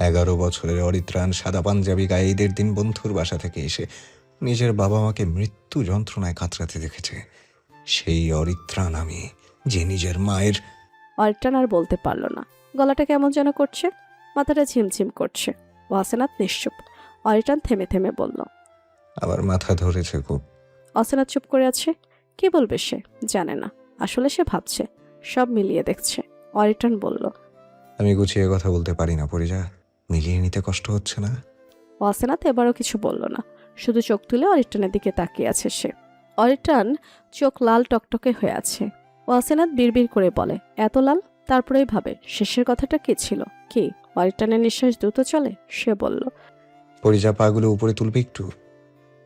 11 বছরের অরিত্রাণ সাদা পাঞ্জাবি গায়ে ঈদের দিন বন্ধুর বাসা থেকে এসে নিজের বাবা মাকে মৃত্যু যন্ত্রণায় কাতরাতে দেখেছে। সেই অরিত্রাণ আমি, যে নিজের মায়ের। অরিত্রাণ আর বলতে পারল না। গলাটা কেমন যেন করছে, মাথাটা ঝিমঝিম করছে। অসেনাথ নিশ্চুপ। অরিত্রাণ থেমে থেমে বলল, আমার মাথা ধরেছে খুব। অসেনাথ চুপ করে আছে। কি বলবে সে জানে না। আসলে সে ভাবছে, সব মিলিয়ে দেখছে। অরিত্রাণ বলল, আমি গুছিয়ে কথা বলতে পারি না পরিজা, মিলিয়ে নিতে কষ্ট হচ্ছে না? অসেনাথ এবারও কিছু বলল না, শুধু চোখ তুলে অরিত্রাণের দিকে তাকিয়ে আছে সে। অরিত্রাণ চোখ লাল টকটকে হয়ে আছে। অসেনাথ বিড়বিড় করে বলে, এত লাল? তারপরেই ভাবে শেষের কথাটা কি ছিল। কি? অরিত্রাণের নিঃশ্বাস দ্রুত চলে। সে বলল, পরিজা পাগুলো উপরে তুলবে একটু,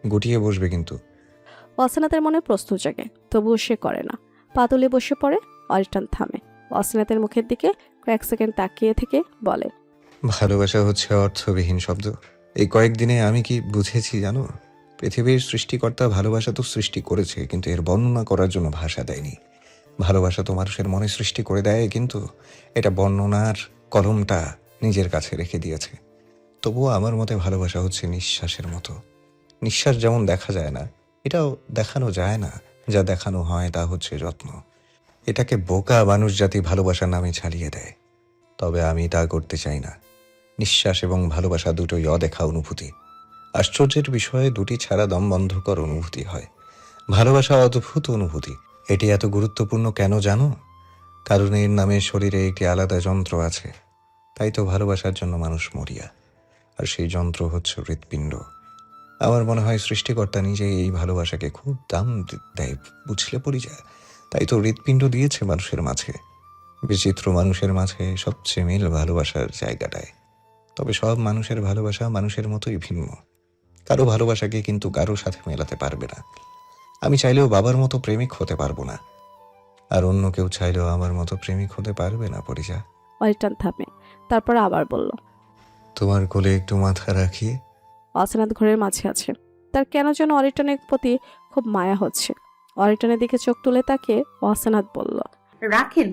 গুটিয়ে বসবে কিন্তু। অসেনাথের মনে প্রশ্ন জাগে, তবুও সে করে না। পা তুলে বসে পড়ে। অরিত্রাণ থামে। অসেনাথের মুখের দিকে কয়েক সেকেন্ড তাকিয়ে থেকে বলে, ভালোবাসা হচ্ছে অর্থবিহীন শব্দ। এই কয়েকদিনে আমি কি বুঝেছি জানো? পৃথিবীর সৃষ্টিকর্তা ভালোবাসা তো সৃষ্টি করেছে, কিন্তু এর বর্ণনা করার জন্য ভাষা দেয়নি। ভালোবাসা তো মানুষের মনে সৃষ্টি করে দেয়, কিন্তু এটা বর্ণনার কলমটা নিজের কাছে রেখে দিয়েছে। তবুও আমার মতে ভালোবাসা হচ্ছে নিঃশ্বাসের মতো। নিঃশ্বাস যেমন দেখা যায় না, এটাও দেখানো যায় না। যা দেখানো হয় তা হচ্ছে যত্ন। এটাকে বোকা মানুষ জাতি ভালোবাসার নামে ছাড়িয়ে দেয়, তবে আমি তা করতে চাই না। নিঃশ্বাস এবং ভালোবাসা দুটোই অদেখা অনুভূতি। আশ্চর্যের বিষয়ে দুটি ছাড়া দম বন্ধকর অনুভূতি হয়। ভালোবাসা অদ্ভুত অনুভূতি। এটি এত গুরুত্বপূর্ণ কেন জানো? কারণ এর নামে শরীরে একটি আলাদা যন্ত্র আছে। তাই তো ভালোবাসার জন্য মানুষ মরিয়া। আর সেই যন্ত্র হচ্ছে হৃৎপিণ্ড। আমার মনে হয় সৃষ্টিকর্তা নিজে এই ভালোবাসাকে খুব দাম দেয়, বুঝলে পরিচয়। তাই তো হৃৎপিণ্ড দিয়েছে মানুষের মাঝে। বিচিত্র মানুষের মাঝে সবচেয়ে মিল ভালোবাসার জায়গাটায়। তবে সব মানুষের ভালোবাসা মানুষের মতোই ভিন্ন। কারো ভালোবাসাকে কিন্তু কারো সাথে মেলাতে পারবে না। আমি চাইলেও বাবার মতো প্রেমিক হতে পারবো না, আর অন্য কেউ চাইলেও আমার মতো প্রেমিক হতে পারবে না পরিজা। অরিত্রাণ থামে। তারপর আবার বলল, তোমার কোলে একটু মাথা রাখি। অসেনাথ ঘরের মাঝে আছে। তার কেন যেন অরিত্রাণের প্রতি খুব মায়া হচ্ছে। অরিত্রাণের দিকে চোখ তুলে তাকিয়ে অসেনাথ বলল, রাখেন।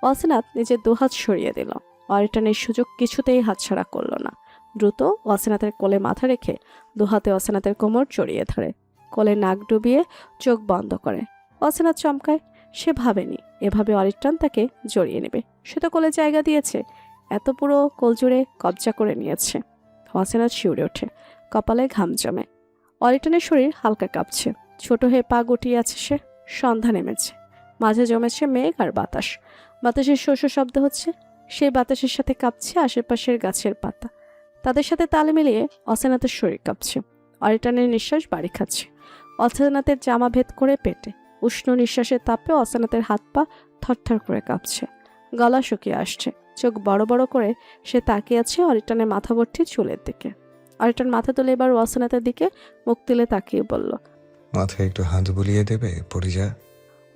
অসেনাথ নিজের দুহাত সরিয়ে দিল। অরিত্রাণের সুযোগ কিছুতেই হাতছাড়া করল না। দ্রুত অসেনাথের কোলে মাথা রেখে দুহাতে অসেনাথের কোমর জড়িয়ে ধরে, কোলে নাক ডুবিয়ে চোখ বন্ধ করে। অসেনাথ চমকায়। সে ভাবেনি এভাবে অরিত্রাণ তাকে জড়িয়ে নেবে। সে তো কোলে জায়গা দিয়েছে, এত পুরো কোল জুড়ে কবজা করে নিয়েছে। অসেনাথ শিউরে ওঠে, কপালে ঘাম জমে। অরিত্রাণের শরীর হালকা কাঁপছে। ছোট হয়ে পা গুটিয়ে আছে সে। সন্ধ্যা নেমেছে। মাঝে জমেছে মেঘ আর বাতাস। বাতাসের শোষ শব্দ হচ্ছে। সেই বাতাসের সাথে কাঁপছে আশেপাশের গাছের পাতা। তাদের সাথে তাল মিলিয়ে অসেনাথের শরীর কাঁপছে। অরিত্রাণের নিঃশ্বাস বাড়ি খাচ্ছে। অসেনাথের জামা ভেদ করে পেটে। উষ্ণ নিঃশ্বাসের তাপে অসেনাথের হাত পা থরথর করে কাঁপছে। গলা শুকিয়ে আসছে। চোখ বড় বড় করে সে তাকিয়ে আছে অরিত্রাণের মাথা ভর্তি চুলের দিকে। অরিত্রাণ মাথা তুলে এবার অসেনাথের দিকে মুখ তুলে তাকিয়ে বলল, মাথায় একটু হাত বুলিয়ে দেবে পরিজা?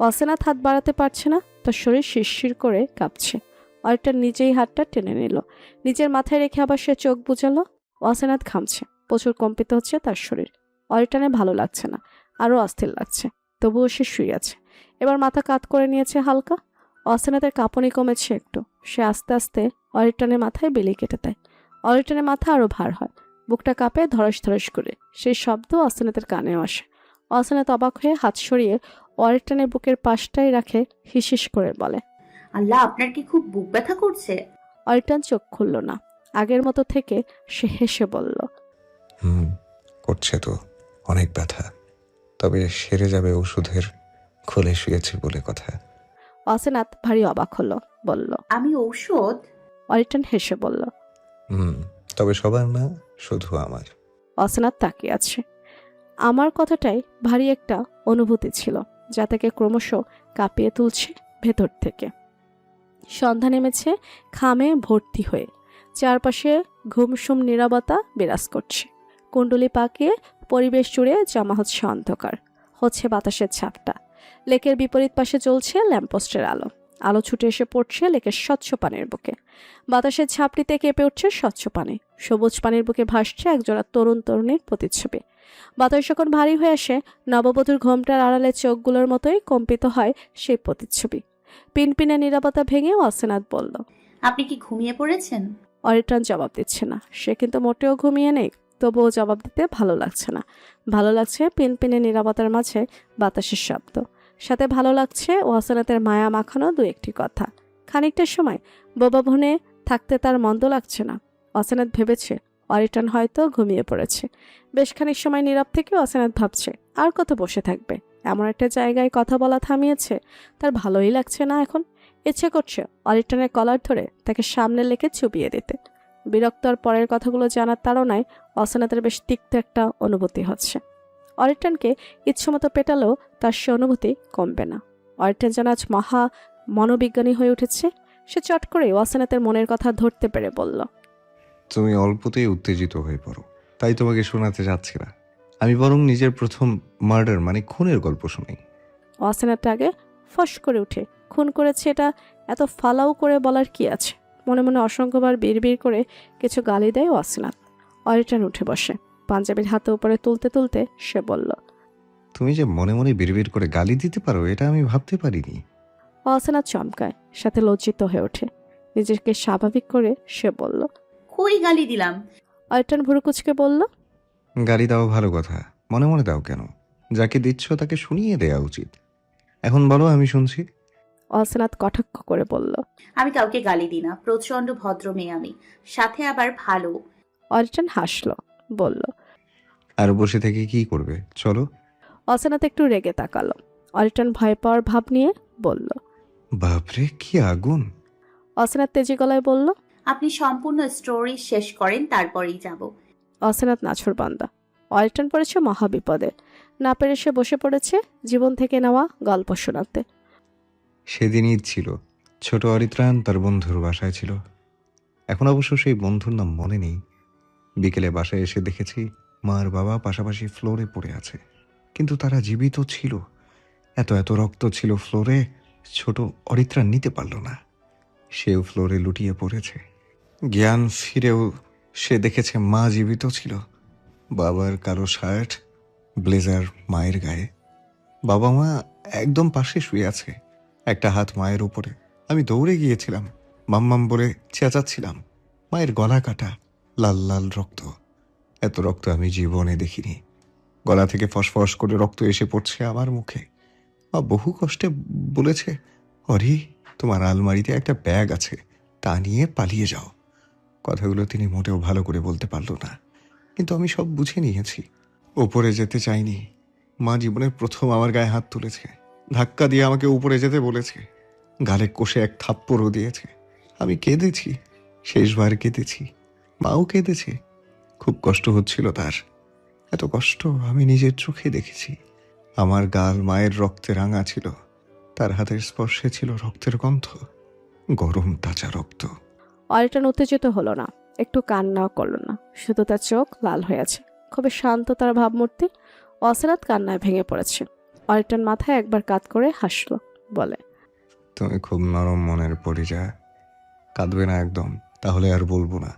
অসেনাথ হাত বাড়াতে পারছে না। তার শরীর শিরশির করে কাঁপছে। অরিত্রাণ নিজেই হাতটা টেনে নিল। নিজের মাথায় রেখে আবার সে চোখ বুঝালো। অসেনাথ ঘামছে। প্রচুর কম্পিত হচ্ছে তার শরীর। অরিত্রাণের ভালো লাগছে না, আরও অস্থির লাগছে। তবুও সে শুয়ে আছে। এবার মাথা কাত করে নিয়েছে হালকা। অসেনাথের কাঁপুনি কমেছে একটু। সে আস্তে আস্তে অরিত্রাণের মাথায় বেলি কেটে দেয়। অরিত্রাণের মাথা আরও ভার হয়। বুকটা কাঁপে ধরস ধরস করে। সেই শব্দ অসেনাথের কানেও আসে। অসেনাথ অবাক হয়ে হাত সরিয়ে অরিত্রাণের বুকের পাশটাই রাখে, হিসিস করে বলে, আল্লাহ, আপনার কি খুব বুক ব্যথা করছে? অরিত্রাণ চোখ খুলল না। আগের মতো থেকে সে হেসে বলল, করছে তো অনেক ব্যথা, তবে সেরে যাবে ওষুধের খোলে শুয়েছি বলে কথা। অসেনাথ ভারী অবাক হলো, বলল, আমি ঔষধ? অরিত্রাণ হেসে বলল, তবে সবার না, শুধু আমার। অসেনাথ তাকিয়ে আছে। আমার কথাটাই ভারী একটা অনুভূতি ছিল, যা তাকে ক্রমশ কাঁপিয়ে তুলছে ভেতর থেকে। সন্ধ্যা নেমেছে খামে ভর্তি হয়ে। চারপাশে ঘুমসুম নীরবতা বিরাজ করছে। কুণ্ডলি পাকিয়ে পরিবেশ জুড়ে জমা হচ্ছে অন্ধকার। হচ্ছে বাতাসের ছাপটা। লেকের বিপরীত পাশে জ্বলছে ল্যাম্পপোস্টের আলো। আলো ছুটে এসে পড়ছে লেকের স্বচ্ছ পানির বুকে। বাতাসের ছাপটিতে কেঁপে উঠছে স্বচ্ছ পানি। সবুজ পানির বুকে ভাসছে একজোড়া তরুণ তরুণীর প্রতিচ্ছবি। বাতাস যখন ভারী হয়ে আসে, নববধূর ঘোমটার আড়ালে চোখগুলোর মতোই কম্পিত হয় সেই প্রতিচ্ছবি। পিনপিনে নীরবতা ভেঙে অসেনাথ বলল, আপনি কি ঘুমিয়ে পড়েছেন? অরিট্রান জবাব দিচ্ছে না। সে কিন্তু মোটেও ঘুমিয়ে নেই, তবুও জবাব দিতে ভালো লাগছে না। ভালো লাগছে পিনপিনে নীরবতার মাঝে বাতাসের শব্দ, সাথে ভালো লাগছে ওয়াসনাতের মায়া মাখানো দু একটি কথা। খানিকটা সময় বোবা ভনে থাকতে তার মন্দ লাগছে না। ওয়াসনাত ভেবেছে অরিট্রান হয়তো ঘুমিয়ে পড়েছে। বেশ খানিক সময় নীরব থেকে ওয়াসনাত ভাবছে আর কত বসে থাকবে। এমন একটা জায়গায় কথা বলা থামিয়েছে, তার ভালোই লাগছে না এখন। ইচ্ছে করছে অরিট্রানের কলার ধরে তাকে সামনে লেকে চুপিয়ে দিতে। বিরক্ত আর পরের কথাগুলো জানার তাড়নায় অসনাতের বেশ তিক্ত একটা অনুভূতি হচ্ছে। অরিট্রানকে ইচ্ছামতো পেটালেও তার সে অনুভূতি কমবে না। অরিট্রান যেন আজ মহা মনোবিজ্ঞানী হয়ে উঠেছে। সে চট করে অসনাতের মনের কথা ধরতে পেরে বলল, তুমি অল্পতেই উত্তেজিত হয়ে পড়ো, তাই তোমাকে শোনাতে যাচ্ছি না। আমি বরং নিজের প্রথম মার্ডার মানে খুনের গল্প শুনাই। অসনাত আগে ফস করে উঠে খুন করেছে এটা এত ফালাও করে বলার কি আছে। মনে মনে অসংখ্যবার বিড়বিড় করে কিছু গালি দেয় অসনাত। অরিট্রান উঠে বসে পাঞ্জাবির হাতে উপরে তুলতে তুলতে সে বলল, তুমি যে মনে মনে বিড়বিড় করে গালি দিতে পারো এটা আমি ভাবতে পারিনি। অসনাত চমকায়, সাথে লজ্জিত হয়ে ওঠে। নিজেকে স্বাভাবিক করে সে বলল, কই গালি দিলাম? অরিট্রান ভুরু কুচকে বলল, গালি দাও ভালো কথা, মনে মনে দাও কেন? যাকে দিচ্ছ তাকে শুনিয়ে দেয়া উচিত। এখন বলো, আমি শুনছি। অসনাত কটাক্ষ করে বলল। আমি কাউকে গালি দিই না, প্রচন্ড ভদ্র মেয়ে আমি, সাথে আবার ভালো। অরিট্রান হাসল, বলল। আর বসে থেকে কি করবে, চলো। অসনাত একটু রেগে তাকালো। অরিট্রান ভয় পাওয়ার ভাব নিয়ে বলল। বাপরে কি আগুন! অসনাত তেজি গলায় বলল। আপনি সম্পূর্ণ স্টোরি শেষ করেন, তারপরেই যাব। অসনাত নাছরবান্দা। অরিট্রান পড়েছে মহাবিপদে। না পেরে সে বসে পড়েছে জীবন থেকে নেওয়া গল্প শোনাতে। সেদিন ঈদ ছিল। ছোট অরিত্রাণ তার বন্ধুর বাসায় ছিল। এখন অবশ্য সেই বন্ধুর নাম মনে নেই। বিকেলে বাসায় এসে দেখেছি মা আর বাবা পাশাপাশি ফ্লোরে পড়ে আছে, কিন্তু তারা জীবিত ছিল। এত এত রক্ত ছিল ফ্লোরে, ছোট অরিত্রাণ নিতে পারল না। সেও ফ্লোরে লুটিয়ে পড়েছে। জ্ঞান ফিরেও সে দেখেছে মা জীবিত ছিল। বাবার কালো শার্ট, ব্লেজার মায়ের গায়ে। বাবা মা একদম পাশে শুয়ে আছে, একটা হাত মায়ের উপরে। আমি দৌড়ে গিয়েছিলাম, মাম্মাম বলে চেঁচাচ্ছিলাম। মায়ের গলা কাটা, লাল লাল রক্ত। এত রক্ত আমি জীবনে দেখিনি। গলা থেকে ফসফস করে রক্ত এসে পড়ছে আমার মুখে। মা বহু কষ্টে বলেছে, অরি তোমার আলমারিতে একটা ব্যাগ আছে, তা নিয়ে পালিয়ে যাও। কথাগুলো তিনি মোটেও ভালো করে বলতে পারল না, কিন্তু আমি সব বুঝে নিয়েছি। ওপরে যেতে চাইনি। মা জীবনের প্রথম আমার গায়ে হাত তুলেছে, ধাক্কা দিয়ে আমাকে উপরে যেতে বলেছে, গালে কষে এক থাপ্পড়ও দিয়েছে। আমি কেঁদেছি, শেষবার কেঁদেছি। মাও কেঁদেছে। খুব কষ্ট হচ্ছিল তার। এত কষ্ট আমি নিজের চোখে দেখেছি। আমার গাল মায়ের রক্তে রাঙা ছিল, তার হাতের স্পর্শে ছিল রক্তের গন্ধ, গরম তাজা রক্ত। অরিট্রান উত্তেজিত হলো না, একটু কান্নাও করলো না, শুধু তার চোখ লাল হয়ে আছে। খুবই শান্ত তার ভাবমূর্তি। অসনাত কান্নায় ভেঙে পড়েছে। অরিট্রান মাথায় একবার কাত করে হাসলো, বলে, তুমি খুব নরম মনের পরিজা, কাঁদবে না একদম, তাহলে আর বলবো না।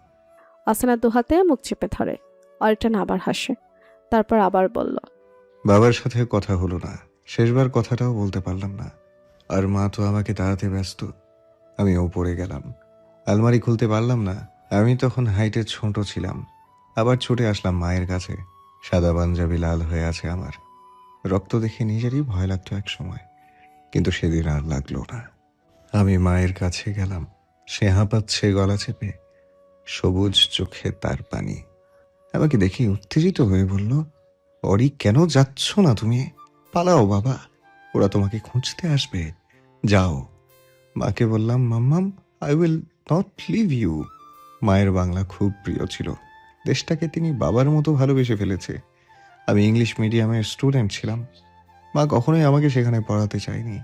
অসনাত দুহাতে মুখ চেপে ধরে। অরিট্রান আবার হাসে, তারপর আবার বলল, বাবার সাথে কথা হলো না, শেষবার কথাটাও বলতে পারলাম না। আর মা তো আমাকে তাড়াতে ব্যস্ত। আমি ওপরে গেলাম, আলমারি খুলতে পারলাম না। আমি তখন হাইটে ছোট ছিলাম। আবার ছুটে আসলাম মায়ের কাছে। সাদা পাঞ্জাবি লাল হয়ে আছে আমার। রক্ত দেখে নিজেরই ভয় লাগতো এক সময়, কিন্তু সেদিন আর লাগলো না। আমি মায়ের কাছে গেলাম, সে হাঁপাচ্ছে গলা চেপে, সবুজ চোখে তার পানি। আমাকে দেখে উত্তেজিত হয়ে বলল, অরি কেন যাচ্ছ না তুমি? পালাও বাবা, ওরা তোমাকে খুঁজতে আসবে, যাও। মাকে বললাম, মাম্মাম I will not leave you. মায়ের বাংলা খুব প্রিয় ছিল। দেশটাকে তিনি বাবার মতো ভালোবেসে ফেলেছে। আমি ইংলিশ মিডিয়ামের স্টুডেন্ট ছিলাম। মা কখনোই আমাকে সেখানে পড়াতে চায়নি।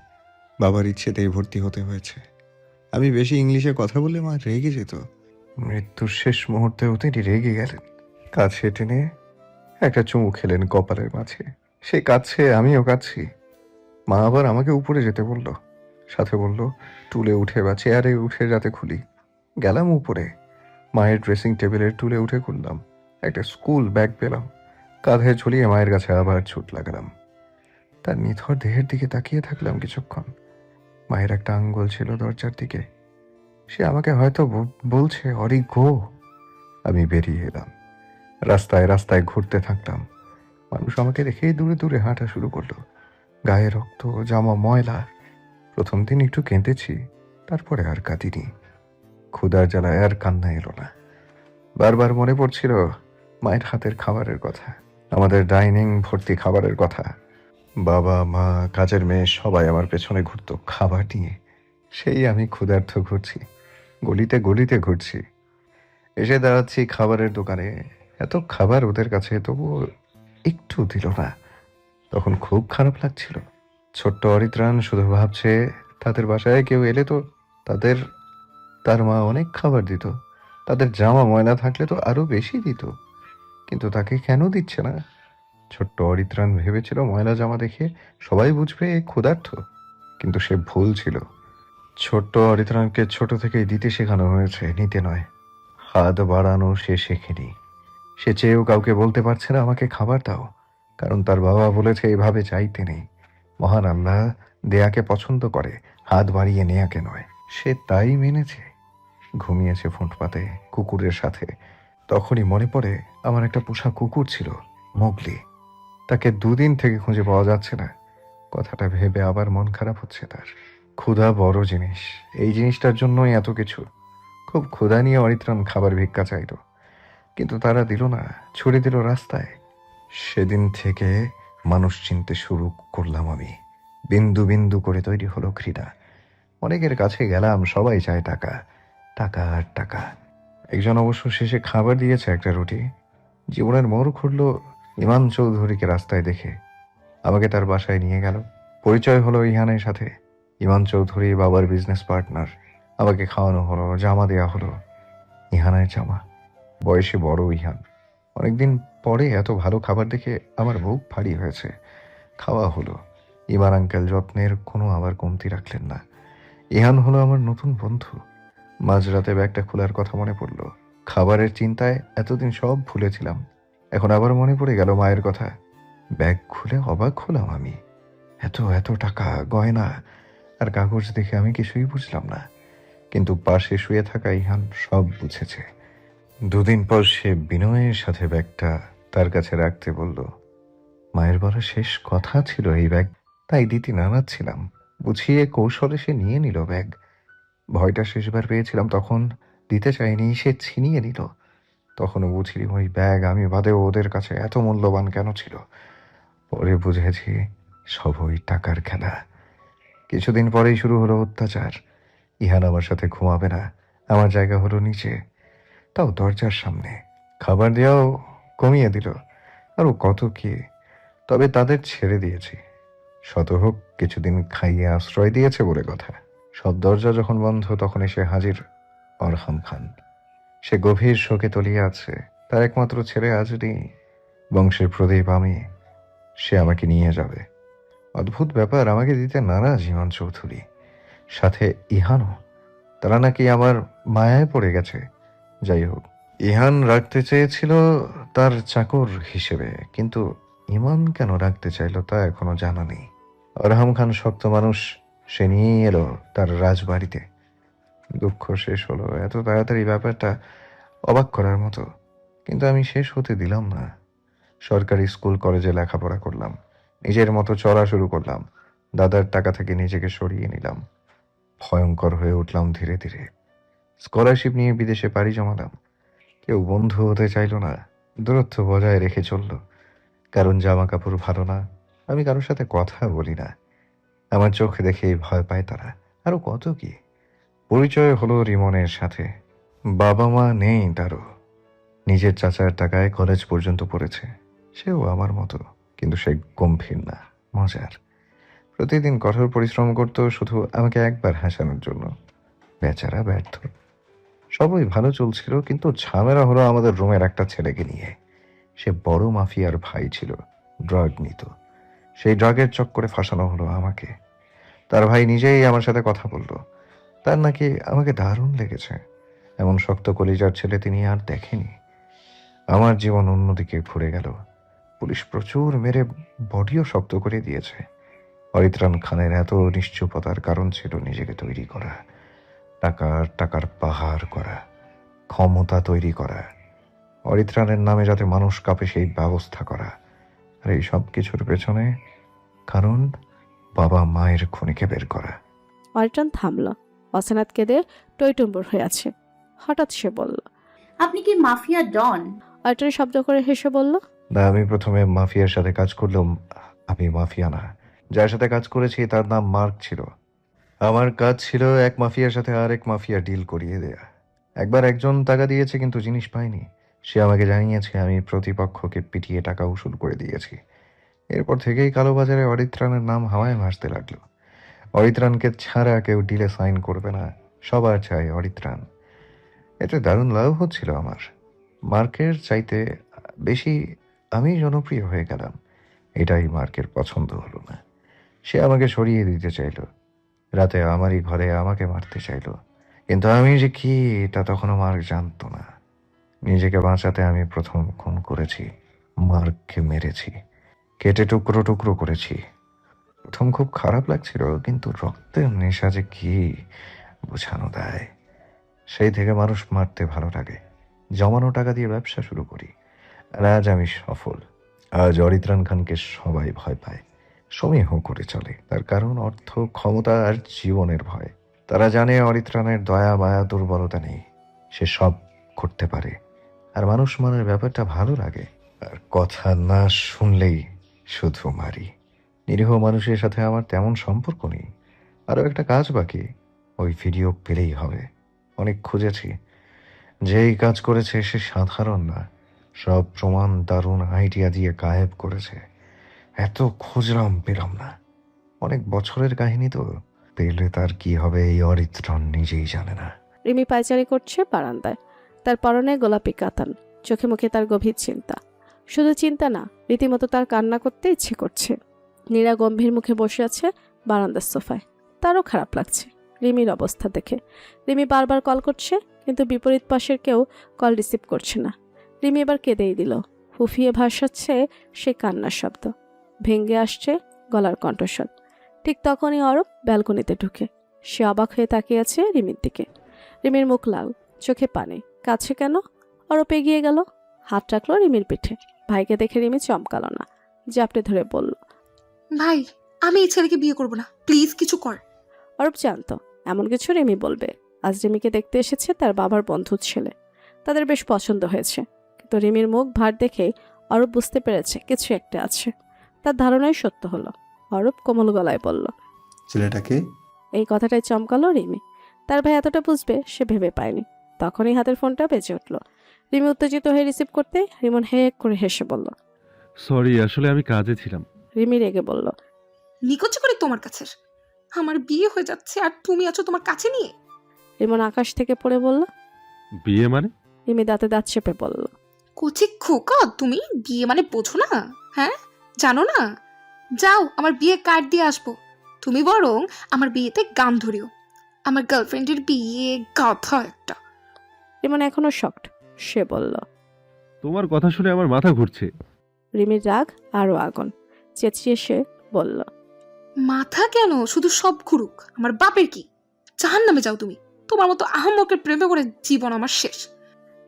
বাবার ইচ্ছেতেই ভর্তি হতে হয়েছে। আমি বেশি ইংলিশে কথা বললে মা রেগে যেত। মৃত্যুর শেষ মুহূর্তেও তিনি রেগে গেলেন। কাছে টেনে একটা চুমু খেলেন কপালের মাঝে। সে কাঁদছে, আমিও কাঁদছি। মা আবার আমাকে উপরে যেতে বলল, সাথে বলল টুলে উঠে বা চেয়ারে উঠে যাতে খুলি। গেলাম উপরে, মায়ের ড্রেসিং টেবিলের টুলে উঠে খুললাম। একটা স্কুল ব্যাগ পেলাম, কাঁধে ঝুলিয়ে মায়ের কাছে আবার ছুট লাগালাম। তার নিথর দেহের দিকে তাকিয়ে থাকলাম কিছুক্ষণ। মায়ের একটা আঙ্গুল ছিল দরজার দিকে, সে আমাকে হয়তো বলছে অরি গো। আমি বেরিয়ে এলাম, রাস্তায় রাস্তায় ঘুরতে থাকলাম। মানুষ আমাকে দেখেই দূরে দূরে হাঁটা শুরু করলো। গায়ে রক্ত, জামা ময়লা। প্রথম দিন একটু কেঁদেছি, তারপরে আর কাঁদিনি। ক্ষুধার জ্বালায় আর কান্না এলো না। বারবার মনে পড়ছিল মায়ের হাতের খাবারের কথা, আমাদের ডাইনিং ভর্তি খাবারের কথা। বাবা মা কাজের মেয়ে সবাই আমার পেছনে ঘুরতো খাবার নিয়ে। সেই আমি ক্ষুধার্ত ঘুরছি, গলিতে গলিতে ঘুরছি। এসে দাঁড়াচ্ছি খাবারের দোকানে, এত খাবার ওদের কাছে, তবুও একটু দিল না। তখন খুব খারাপ লাগছিল। ছোট্ট অরিত্রাণ শুধু ভাবছে তাদের বাসায় কেউ এলে তো তাদের, তার মা অনেক খাবার দিত, তাদের জামা ময়লা থাকলে তো আরো বেশি দিত, কিন্তু তাকে কেন দিচ্ছে না? ছোট্ট অরিত্রাণ ভেবেছিল ময়লা জামা দেখে সবাই বুঝবে এ ক্ষুধার্ত, কিন্তু সে ভুল ছিল। ছোট্ট অরিত্রাণকে ছোট থেকেই দিতে শেখানো হয়েছে, নিতে নয়। হাত বাড়ানো সে শেখেনি। সে চেয়েও কাউকে বলতে পারছে না আমাকে খাবার দাও, কারণ তার বাবা বলেছে এভাবে চাইতে নেই। মহান আল্লাহ দেয়াকে পছন্দ করে, হাত বাড়িয়ে নেয়াকে নয়। সে তাই মেনেছে। ঘুমিয়েছে ফুটপাতে কুকুরের সাথে। তখনই মনে পড়ে আমার একটা পোষা কুকুর ছিল, মোগলি। তাকে 2 দিন থেকে খুঁজে পাওয়া যাচ্ছে না। কথাটা ভেবে আবার মন খারাপ হচ্ছে তার। ক্ষুধা বড় জিনিস, এই জিনিসটার জন্যই এত কিছু। খুব ক্ষুধা নিয়ে অরিত্রাণ খাবার ভিক্ষা চাইল, কিন্তু তারা দিল না, ছুড়ে দিল রাস্তায়। সেদিন থেকে মানুষ চিনতে শুরু করলাম আমি। বিন্দু বিন্দু করে তৈরি হলো ঘৃণা। অনেকের কাছে গেলাম, সবাই চায় টাকা, টাকা আর টাকা। একজন অবশ্য শেষে খাবার দিয়েছে একটা রুটি। জীবনের মোড় ঘুরল ইমান চৌধুরীকে রাস্তায় দেখে। আমাকে তার বাসায় নিয়ে গেল। পরিচয় হলো ইহানের সাথে। ইমান চৌধুরী বাবার বিজনেস পার্টনার। আমাকে খাওয়ানো হলো, জামা দেয়া হলো। ইহানের জামা। বয়সে বড় ইহান। অনেকদিন পরে এত ভালো খাবার দেখে আমার বুক ভারী হয়েছে। খাওয়া হলো। ইমান আঙ্কেল যত্নের কোনো আবার কমতি রাখলেন না। ইহান হলো আমার নতুন বন্ধু। মাঝরাতে ব্যাগটা খোলার কথা মনে পড়লো। খাবারের চিন্তায় এতদিন সব ভুলেছিলাম। এখন আবার মনে পড়ে গেল মায়ের কথা। ব্যাগ খুলে অবাক হলাম আমি। এত এত টাকা, গয়না আর কাগজ দেখে আমি কিছুই বুঝলাম না, কিন্তু পাশে শুয়ে থাকা ইহান সব বুঝেছে। 2 দিন পর সে বিনয়ের সাথে ব্যাগটা তার কাছে রাখতে বলল। মায়ের বলা শেষ কথা ছিল এই ব্যাগ, তাই দিতে নাড়াচ্ছিলাম। বুঝিয়ে কৌশলে সে নিয়ে নিল ব্যাগ। ভয়টা শেষবার পেয়েছিলাম তখন, দিতে চাইনি, সে ছিনিয়ে নিল। তখনও বুঝিনি ওই ব্যাগ আমি বাদেও ওদের কাছে এত মূল্যবান কেন ছিল। পরে বুঝেছি সব ওই টাকার খেলা। কিছুদিন পরেই শুরু হলো অত্যাচার। ইহান আমার সাথে ঘুমাবে না, আমার জায়গা হলো নিচে, তাও দরজার সামনে। খাবার দেওয়াও কমিয়ে দিল, আরও কত কি। তবে তাদের ছেড়ে দিয়েছি। শত হোক কিছুদিন খাইয়ে আশ্রয় দিয়েছে বলে কথা। সব দরজা যখন বন্ধ তখন এসে হাজির অরহাম খান। সে গভীর শোকে তলিয়ে আছে। তার একমাত্র ছেলে আজ নেই, বংশের প্রদীপ আমি। সে আমাকে নিয়ে যাবে। অদ্ভুত ব্যাপার, আমাকে দিতে নারাজ ইমান চৌধুরী, সাথে ইহানও। তারা নাকি আমার মায়ায় পড়ে গেছে। যাই হোক, ইহান রাখতে চেয়েছিল তার চাকর হিসেবে, কিন্তু ইমান কেন রাখতে চাইলো তা এখনো জানা নেই। অরহাম খান শক্ত মানুষ, সে নিয়ে এলো তার রাজবাড়িতে। দুঃখ শেষ হলো এত তাড়াতাড়ি, ব্যাপারটা অবাক করার মতো। কিন্তু আমি শেষ হতে দিলাম না। সরকারি স্কুল কলেজে লেখাপড়া করলাম, নিজের মতো চলা শুরু করলাম। দাদার টাকা থেকে নিজেকে সরিয়ে নিলাম। ভয়ঙ্কর হয়ে উঠলাম ধীরে ধীরে। স্কলারশিপ নিয়ে বিদেশে পাড়ি জমালাম। কেউ বন্ধু হতে চাইল না, দূরত্ব বজায় রেখে চলল। কারণ জামা কাপড় ভালো না, আমি কারোর সাথে কথা বলি না। আমার চোখ দেখেই ভয় পায় তারা, আরো কত কি। পরিচয় হলো রিমনের সাথে। বাবা মা নেই তারও। নিজের চাচার টাকায় কলেজ পর্যন্ত পড়েছে। সেও আমার মতো, কিন্তু সে গম্ভীর না, মজার। প্রতিদিন কঠোর পরিশ্রম করত শুধু আমাকে একবার হাসানোর জন্য। বেচারা ব্যর্থ। সবই ভালো চলছিল, কিন্তু ঝামেলা হলো আমাদের রুমের একটা ছেলেকে নিয়ে। সে বড় মাফিয়ার ভাই ছিল, ড্রাগ নিত। সেই ড্রাগের চক্করে ফাঁসানো হলো আমাকে। তার ভাই নিজেই আমার সাথে কথা বলল। তার নাকি আমাকে দারুণ লেগেছে। এমন শক্ত কলিজার ছেলে তিনি আর দেখেনি। আমার জীবন অন্যদিকে ঘুরে গেল। পুলিশ প্রচুর মেরে বডিও শক্ত করে দিয়েছে। অরিত্রাণ খানের এত নিশ্চুপতার কারণ ছিল নিজেকে তৈরি করা। টাকার টাকার পাহাড় করা, ক্ষমতা তৈরি করা, অরিত্রাণের নামে যাতে মানুষ কাঁপে সেই ব্যবস্থা করা। আর এই সব কিছুর পেছনে কারণ বাবা মায়ের খুনিকে বের করা। অরিত্রাণ থামল। অসেনাত কেঁদে টইটুম্বুর হয়ে আছে। হঠাৎ সে বলল। আপনি কি মাফিয়া ডন? অরিত্রাণ শব্দ করে হেসে বলল। না, আমি প্রথমে মাফিয়ার সাথে কাজ করলেও আমি মাফিয়া না। যার সাথে কাজ করেছি তার নাম মার্ক ছিল। আমার কাজ ছিল এক মাফিয়ার সাথে আরেক মাফিয়া ডিল করিয়ে দেয়া। একবার একজন টাকা দিয়েছে কিন্তু জিনিস পায়নি। সে আমাকে জানিয়েছে, আমি প্রতিপক্ষকে পিটিয়ে টাকা উসুল করে দিয়েছি। এরপর থেকেই কালোবাজারে অরিত্রাণের নাম হাওয়ায় ভাসতে লাগলো। অরিত্রাণকে ছাড়া কেউ ডিলে সাইন করবে না, সবার চাই অরিত্রাণ। এতে দারুণ লাভ হচ্ছিল আমার। মার্কের চাইতে বেশি আমি জনপ্রিয় হয়ে গেলাম। এটাই মার্কের পছন্দ হলো না। সে আমাকে সরিয়ে দিতে চাইলো। রাতে আমারই ঘরে আমাকে মারতে চাইলো। কিন্তু আমি যে কি তা তখনও মার্ক জানতো না। নিজেকে বাঁচাতে আমি প্রথম খুন করেছি, মার্ককে মেরেছি, কেটে টুকরো টুকরো করেছি। প্রথম খুব খারাপ লাগছিল, কিন্তু রক্তের নেশা যে কি বোঝানো দেয়। সেই থেকে মানুষ মারতে ভালো লাগে। জমানো টাকা দিয়ে ব্যবসা শুরু করি, আর আজ আমি সফল। আজ অরিত্রাণ খানকে সবাই ভয় পায়, সমীহ করে চলে। তার কারণ অর্থ, ক্ষমতা আর জীবনের ভয়। তারা জানে অরিত্রাণের দয়া মায়া দুর্বলতা নেই, সে সব করতে পারে। আর মানুষ মানের ব্যাপারটা ভালো লাগে। আর কথা না শুনলেই শুধু মারি। নিরীহ মানুষের সাথে আমার তেমন সম্পর্ক নেই। আরও একটা কাজ বাকি, ওই ভিডিও পেলেই হবে। অনেক খুঁজেছি, যেই কাজ করেছে সে সাধারণ না। সব প্রমাণ দারুণ আইডিয়া দিয়ে গায়েব করেছে। এত খুঁজলাম, পেলাম না। অনেক বছরের কাহিনী তো, পেলে তার কি হবে এই অরিত্রণ নিজেই জানে না। রিমি পায়চারি করছে বারান্দায়। তার পরনে গোলাপি কাতান, চোখে মুখে তার গভীর চিন্তা। শুধু চিন্তা না, রীতিমতো তার কান্না করতে ইচ্ছে করছে। নীরা গম্ভীর মুখে বসে আছে বারান্দার সোফায়। তারও খারাপ লাগছে রিমির অবস্থা দেখে। রিমি বারবার কল করছে, কিন্তু বিপরীত পাশের কেউ কল রিসিভ করছে না। রিমি এবার কেঁদেই দিল। ফুফিয়ে ভাসাচ্ছে সে কান্নার শব্দ। ভেঙ্গে আসছে গলার কণ্ঠস্বর। ঠিক তখনই অরূপ ব্যালকনিতে ঢুকে। সে অবাক হয়ে তাকিয়ে আছে রিমির দিকে। রিমির মুখ লাল, চোখে পানি। কাছে কেন? অরূপ এগিয়ে গেল, হাত রাখলো রিমির পিঠে। ভাইকে দেখে রিমি চমকালো না, জাপটে ধরে বলল। ভাই, আমি এই ছেলেকে বিয়ে করব না, প্লিজ কিছু কর। অরূপ জানতো এমন কিছু রিমি বলবে। আজ রিমিকে দেখতে এসেছে তার বাবার বন্ধুর ছেলে। তাদের বেশ পছন্দ হয়েছে, কিন্তু রিমির মুখ ভার দেখে অরূপ বুঝতে পেরেছে কিছু একটা আছে। তার ধারণাই সত্য হলো। অরূপ কোমল গলায় বলল। ছেলেটাকে? এই কথাটাই চমকালো রিমি। তার ভাই এতটা বুঝবে সে ভেবে পায়নি। তখনই হাতের ফোনটা বেজে উঠল। রিমি উত্তেজিত হয়ে রিসিভ করতে রিমন হে করে হেসে বলল। সরি, আসলে আমি কাজে ছিলাম। রিমি রেগে বলল। নিকুচি করে তোমার কাছে আমার বিয়ে হয়ে যাচ্ছে আর তুমি আছো তোমার কাছে নিয়ে। রিমন আকাশ থেকে পড়ে বলল। বিয়ে মানে? রিমি দাঁতে দাঁত চেপে বলল। কোচি খোকা, তুমি বিয়ে মানে বোঝো না? হ্যাঁ, জানো না? যাও আমার বিয়ে কার্ড দিয়ে আসবো। তুমি বরং আমার বিয়েতে গান ধরিও। আমার গার্লফ্রেন্ডের বিয়ে, গাধা একটা। রিমন এখনো শকড। সে বলল। তোমার কথা শুনে আমার মাথা ঘুরছে। রিমির রাগ আরো আগুন। চেঁচিয়ে সে বলল। মাথা কেন, শুধু সব ঘুরুক, আমার বাপের কি? জাহান্নামে যাও তুমি। তোমার মতো আহম্মকের প্রেমে করে জীবন আমার শেষ।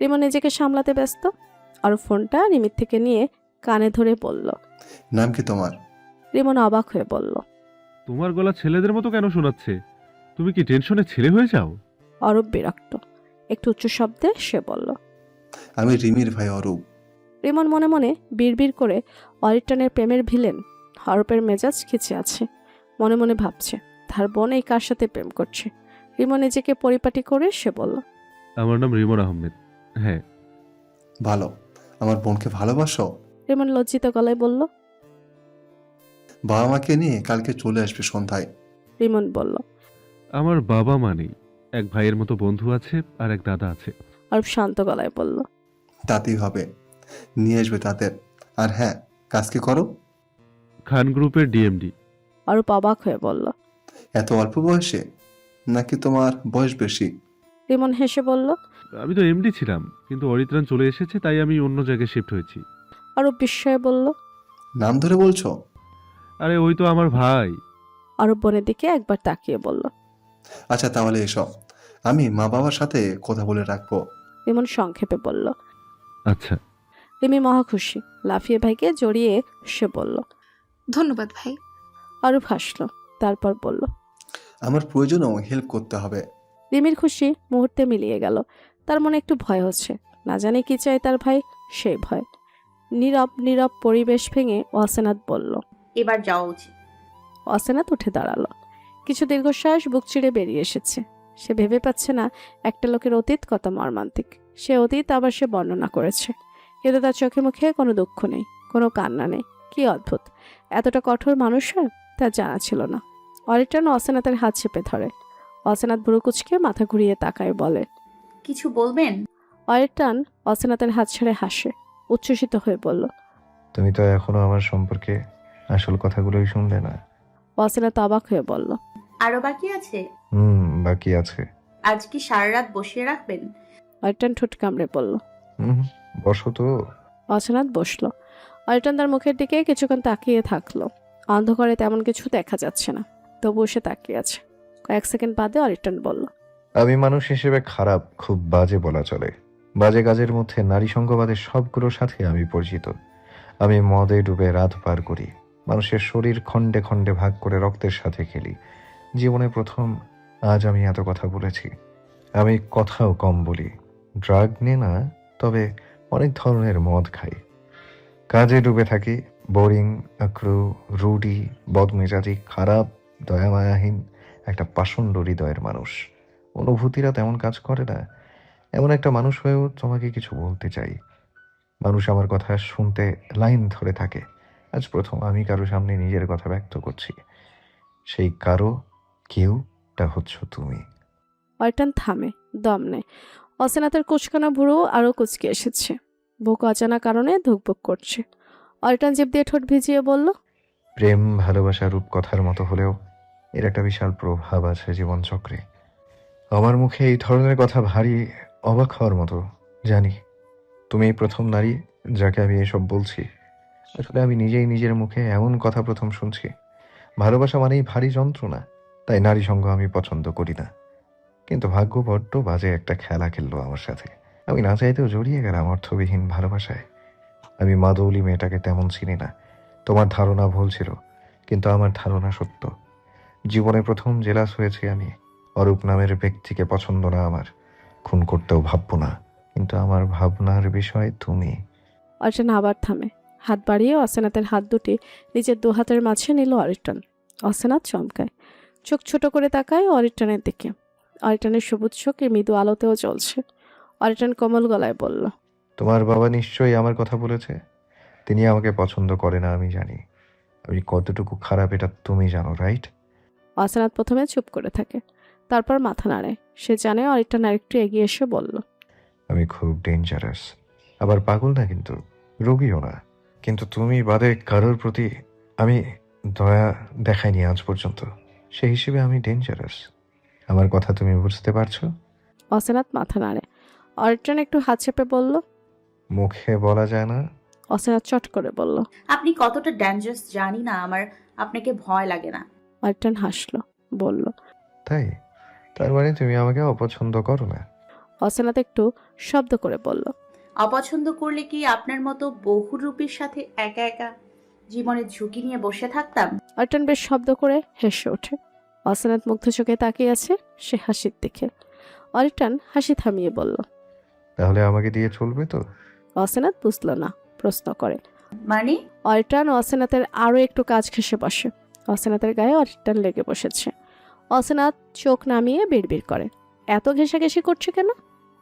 রিমন নিজেকে সামলাতে ব্যস্ত। আর ফোনটা রিমির থেকে নিয়ে কানে ধরে বলল। নাম কি তোমার? রিমন অবাক হয়ে বলল। তোমার গলা ছেলেদের মতো কেন শোনাচ্ছে? তুমি কি টেনশনে ছেলে হয়ে যাও? অরূপ বিরক্ত। একটু উচ্চ শব্দে সে বলল। আমি রিমির ভাই অরূপ। রিমন মনে মনে বিড়বিড় করে অরিত্রাণের প্রেমের ভিলেন অরূপের মেজাজ খিচে আছে। মনে মনে ভাবছে তার বোন এই কার সাথে প্রেম করছে। রিমন নিজেকে পরিপাটি করে সে বলল। আমার নাম রিমন আহমেদ। হ্যাঁ। ভালো। আমার বোনকে ভালোবাসো? রিমন লজ্জিত গলায় বলল। বাবা মাকে নিয়ে কালকে চলে আসবে সন্ধ্যায়। রিমন বলল। আমার বাবা মা নেই, এক ভাইয়ের মতো বন্ধু আছে আর এক দাদা আছে। অরূপ শান্ত গলায় বলল। তাতেই হবে, নিয়ে আসবে তাদের। আর হ্যাঁ, কাজ কি করো? খান গ্রুপের ডিএমডি। অরূপ অবাক হয়ে বলল। এত অল্প বয়সে? নাকি তোমার বয়স বেশি? রিমন হেসে বলল। আমি তো এমডি ছিলাম, কিন্তু অরিত্রাণ চলে এসেছে তাই আমি অন্য জায়গায় শিফট হয়েছি। অরূপ বিস্ময়ে বলল। নাম ধরে বলছো? আরে ওই তো আমার ভাই। অরূপ বোনের দিকে একবার তাকিয়ে বলল। আচ্ছা তাহলে এসো, আমি মা বাবার সাথে কথা বলে রাখবো। রিমন সংক্ষেপে বলল। আচ্ছা। রিমি মহা খুশি, লাফিয়ে ভাইকে জড়িয়ে সে বলল। ধন্যবাদ ভাই। অরূপ হাসলো, তারপর বলল। আমার প্রয়োজনেও হেল্প করতে হবে। রিমির খুশি মুহূর্তে মিলিয়ে গেল। তার মনে একটু ভয় হচ্ছে, না জানে কি চায় তার ভাই, সেই ভয়। নীরব নীরব পরিবেশ ভেঙে অসেনাত বলল। এবার যাওয়া উচিত। অসেনাত উঠে দাঁড়ালো। কিছু দীর্ঘশ্বাস বুক চিড়ে বেরিয়ে এসেছে। সে ভেবে পাচ্ছে না একটা লোকের অতীত কত মর্মান্তিক। সে অতীত আবার সে বর্ণনা করেছে, কিন্তু তার চোখে মুখে কোনো দুঃখ নেই, কোনো কান্না নেই। কি অদ্ভুত, এতটা কঠোর মানুষ হয় তা জানা ছিল না। অরিটান অসেনাতের হাত চেপে ধরে। অসেনাত ভুরু কুচকে মাথা ঘুরিয়ে তাকায়, বলে। কিছু বলবেন? অরিটান অসেনাতের হাত ছেড়ে হাসে, উচ্ছ্বসিত হয়ে বলল। তুমি তো এখনো আমার সম্পর্কে আসল কথাগুলোই শুনলে না। অসেনাত অবাক হয়ে বলল। আরো বাকি আছে? বাকি আছে। আজ কি সারা রাত বসিয়ে রাখবেন? অরিটান ঠোঁট কামড়ে বলল। বসো তো। অসেনাত বসলো। অরিটান তার মুখের দিকে কিছুক্ষণ তাকিয়ে থাকলো। অন্ধকারে তেমন কিছু দেখা যাচ্ছে না, তবুও সে তাকিয়ে আছে। কয়েক সেকেন্ড বাদে অরিটান বলল। আমি মানুষ হিসেবে খারাপ, খুব বাজে বলা চলে। বাজে কাজের মধ্যে নারী সঙ্গবাদের সবগুলোর সাথে আমি পরিচিত। আমি মদে ডুবে রাত পার করি, মানুষের শরীর খণ্ডে খণ্ডে ভাগ করে রক্তের সাথে খেলি। জীবনে প্রথম আজ আমি এত কথা বলেছি। আমি কথাও কম বলি, ড্রাগ নিয়ে না, তবে অনেক ধরনের মদ খাই। কাজে ডুবে থাকি, বোরিং, আক্রু, রুডি, বদমেজাজি, খারাপ, দয়ামায়াহীন, একটা পাষণ্ড হৃদয়ের মানুষ। অনুভূতিরা তেমন কাজ করে না। এমন একটা মানুষ হয়েও তোমাকে কিছু বলতে চাই। মানুষ আমার কথা শুনতে লাইন ধরে থাকে। আজ প্রথম আমি কারো সামনে নিজের কথা ব্যক্ত করছি। সেই কারো কেউটা হচ্ছ তুমি। অরিটান থামে, দম নেয়। অসেনাতের কুচকানো ভুরু আরও কুচকে এসেছে, বুক অজানা কারণে ধুকপুক করছে। অরিটান জিভ দিয়ে ঠোঁট ভিজিয়ে বলল। প্রেম ভালোবাসা রূপকথার মতো হলেও এর একটা বিশাল প্রভাব আছে জীবনচক্রে। আমার মুখে এই ধরনের কথা ভারী অবাক হওয়ার মতো, জানি। তুমি এই প্রথম নারী যাকে আমি এসব বলছি। আসলে আমি নিজেই নিজের মুখে এমন কথা প্রথম শুনছি। ভালোবাসা মানেই ভারী যন্ত্রণা, তাই নারী সঙ্গ আমি পছন্দ করি না। কিন্তু ভাগ্য বড্ড বাজে একটা খেলা খেললো আমার সাথে। আমি না চাইতেও জড়িয়ে গেলাম অর্থবিহীন ভালোবাসায়। আমি মাদৌলি মেয়েটাকে তেমন চিনি না। তোমার ধারণা ভুল ছিল, কিন্তু আমার ধারণা সত্য। জীবনে প্রথম জেলাস হয়েছি আমি। অরূপ নামের ব্যক্তিকে পছন্দ না আমার, খুন করতেও ভাববো না, কিন্তু আমার ভাবনার বিষয় তুমি। অরিটান আবার থামে। হাত বাড়িয়ে অসেনাতের হাত দুটি নিজের দু হাতের মাঝে নিল অরিটান। অসেনাত চমকায়, চোখ ছোট করে তাকায় অরিটানের দিকে। অরিটানের সবুজ চোখে মৃদু আলোতেও জ্বলছে। অরিটান কোমল গলায় বলল। তোমার বাবা নিশ্চয়ই আমার কথা বলেছে। তিনি আমাকে পছন্দ করে না, আমি জানি। আমি কতটুকু খারাপ এটা তুমি জানো, রাইট? অসেনাত প্রথমে চুপ করে থাকে, তারপর মাথা নাড়ে। সে জানে অরিটান আরেকটু এগিয়ে এসে বলল। আমি খুব ডেঞ্জারাস, আবার পাগল না, কিন্তু রোগীও না। কিন্তু তুমি বাদে কারোর প্রতি আমি দয়া দেখাইনি আজ পর্যন্ত। সেই হিসেবে আমি ডেঞ্জারাস। আমার কথা তুমি বুঝতে পারছো? অসেনাত মাথা নাড়ে। অরিটান একটু হাত চেপে বলল। মুখে বলা যায় না। অসেনাত চট করে বলল। আপনি কতটা ডেঞ্জারাস জানি না, আমার আপনাকে ভয় লাগে না। অরিটান হাসলো, বলল। তাই? তার মানে তুমি আমাকে অপছন্দ করো না? অসেনাত একটু শব্দ করে বলল। অপছন্দ করলে কি আপনার মতো বহুরূপীর সাথে একা একা জীবনের ঝুঁকি নিয়ে বসে থাকতাম? অরিটান বেশ শব্দ করে হেসে ওঠে। অসেনাত মুগ্ধ চোখে তাকিয়ে আছে সে হাসির দিকে। অরিটান হাসি থামিয়ে বলল। তাহলে আমাকে দিয়ে চলবে তো? অসেনাত বুঝল না, প্রশ্ন করে। মানে? অরিটান অসেনাতের আরও একটু কাজ ঘেঁষে বসে। অসেনাতের গায়ে অরিটান লেগে বসেছে। অসেনাত চোখ নামিয়ে বিড়বিড় করে, এত ঘেঁষাঘেঁষি করছে কেন?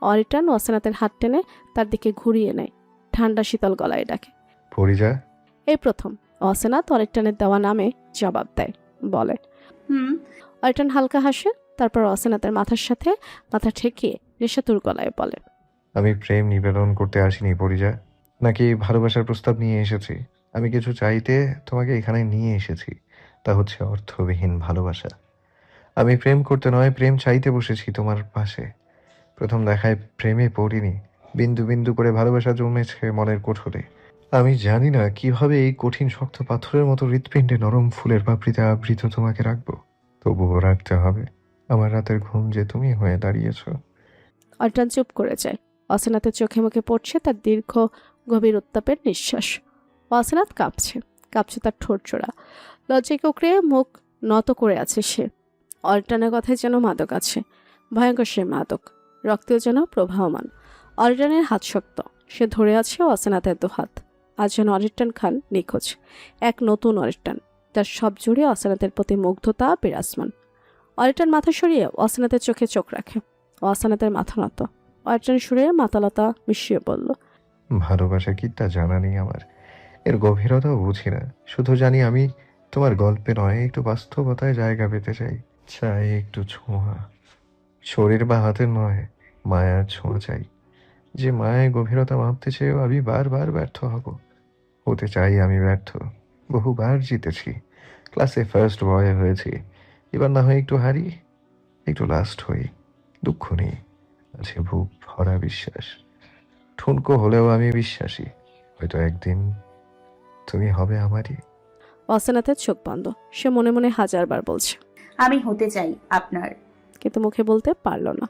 অরিটান অসেনাতের হাত টেনে তার দিকে ঘুরিয়ে নেয়, ঠান্ডা শীতল গলায় ডাকে। পরিজা। এই প্রথম অসেনাত অরিটানের দেওয়া নামে জবাব দেয়, বলে। হুম। অরিটান হালকা হাসে, তারপর অসেনাতের মাথার সাথে মাথা ঠেকিয়ে নেশাতুর গলায় বলে। আমি প্রেম নিবেদন করতে আসিনি পরিজা, নাকি ভালোবাসার প্রস্তাব নিয়ে এসেছি। আমি কিছু চাইতে তোমাকে এখানে নিয়ে এসেছি, তা হচ্ছে অর্থবিহীন ভালোবাসা। আমি প্রেম করতে নয়, প্রেম চাইতে বসেছি তোমার পাশে। প্রথম দেখায় প্রেমে পড়িনি, বিন্দু বিন্দু করে ভালোবাসা জমেছে মনের কোঠরে। আমি জানি না কিভাবে এই কঠিন শক্ত পাথরের মতো হৃৎপিণ্ডে নরম ফুলের পাপড়িতে আবৃত তোমাকে রাখবো, তবুও রাখতে হবে। আমার রাতের ঘুম যে তুমি হয়ে দাঁড়িয়েছ। অরিটান চুপ করে যায়। অসেনাতের চোখে মুখে পড়ছে তার দীর্ঘ গভীর উত্তাপের নিঃশ্বাস। অসেনাত কাঁপছে, কাঁপছে তার ঠোঁট জোড়া। লজ্জায় কুকড়ে মুখ নত করে আছে সে। অরিটানের কথায় যেন মাদক আছে, ভয়ঙ্কর সে মাদক, রক্তেও যেন প্রবাহমান। অরিটানের হাত শক্ত, সে ধরে আছে অসেনাতের দুহাত। আজ যেন অরিটান খান নিখোঁজ, এক নতুন অরিটান, তার সব জুড়ে অসেনাতের প্রতি মুগ্ধতা বিরাজমান। অরিটান মাথা সরিয়ে অসেনাতের চোখে চোখ রাখে। অসেনাতের মাথা নত। অরিটান সুরে মাতালতা মিশিয়ে বলল, ভালোবাসা কি তা জানা নেই আমার, এর গভীরতাও বুঝি না। শুধু জানি আমি তোমার গল্পে নয়, একটু বাস্তবতায় জায়গা পেতে চাই। চাই একটু ছোঁয়া, শরীর বা হাতের নয়, মায়ার ছোঁয়া চাই। যে মায়ায় গভীরতা মাপতে চেয়েও আমি বারবার ব্যর্থ হব। হতে চাই আমি ব্যর্থ, বহুবার জিতেছি, ক্লাসে ফার্স্ট বয় হয়েছি। এবার না হয় একটু হারি, একটু লাস্ট হই। দুঃখ নেই, আছে বুক ভরা বিশ্বাস। ঠুনকো হলেও আমি বিশ্বাসী, হয়তো একদিন তুমি হবে আমারই। অসেনাতের চোখ বন্ধ। সে মনে মনে হাজারবার বলছে, আমি হতে চাই আপনার। কিন্তু মুখে বলতে পারল না।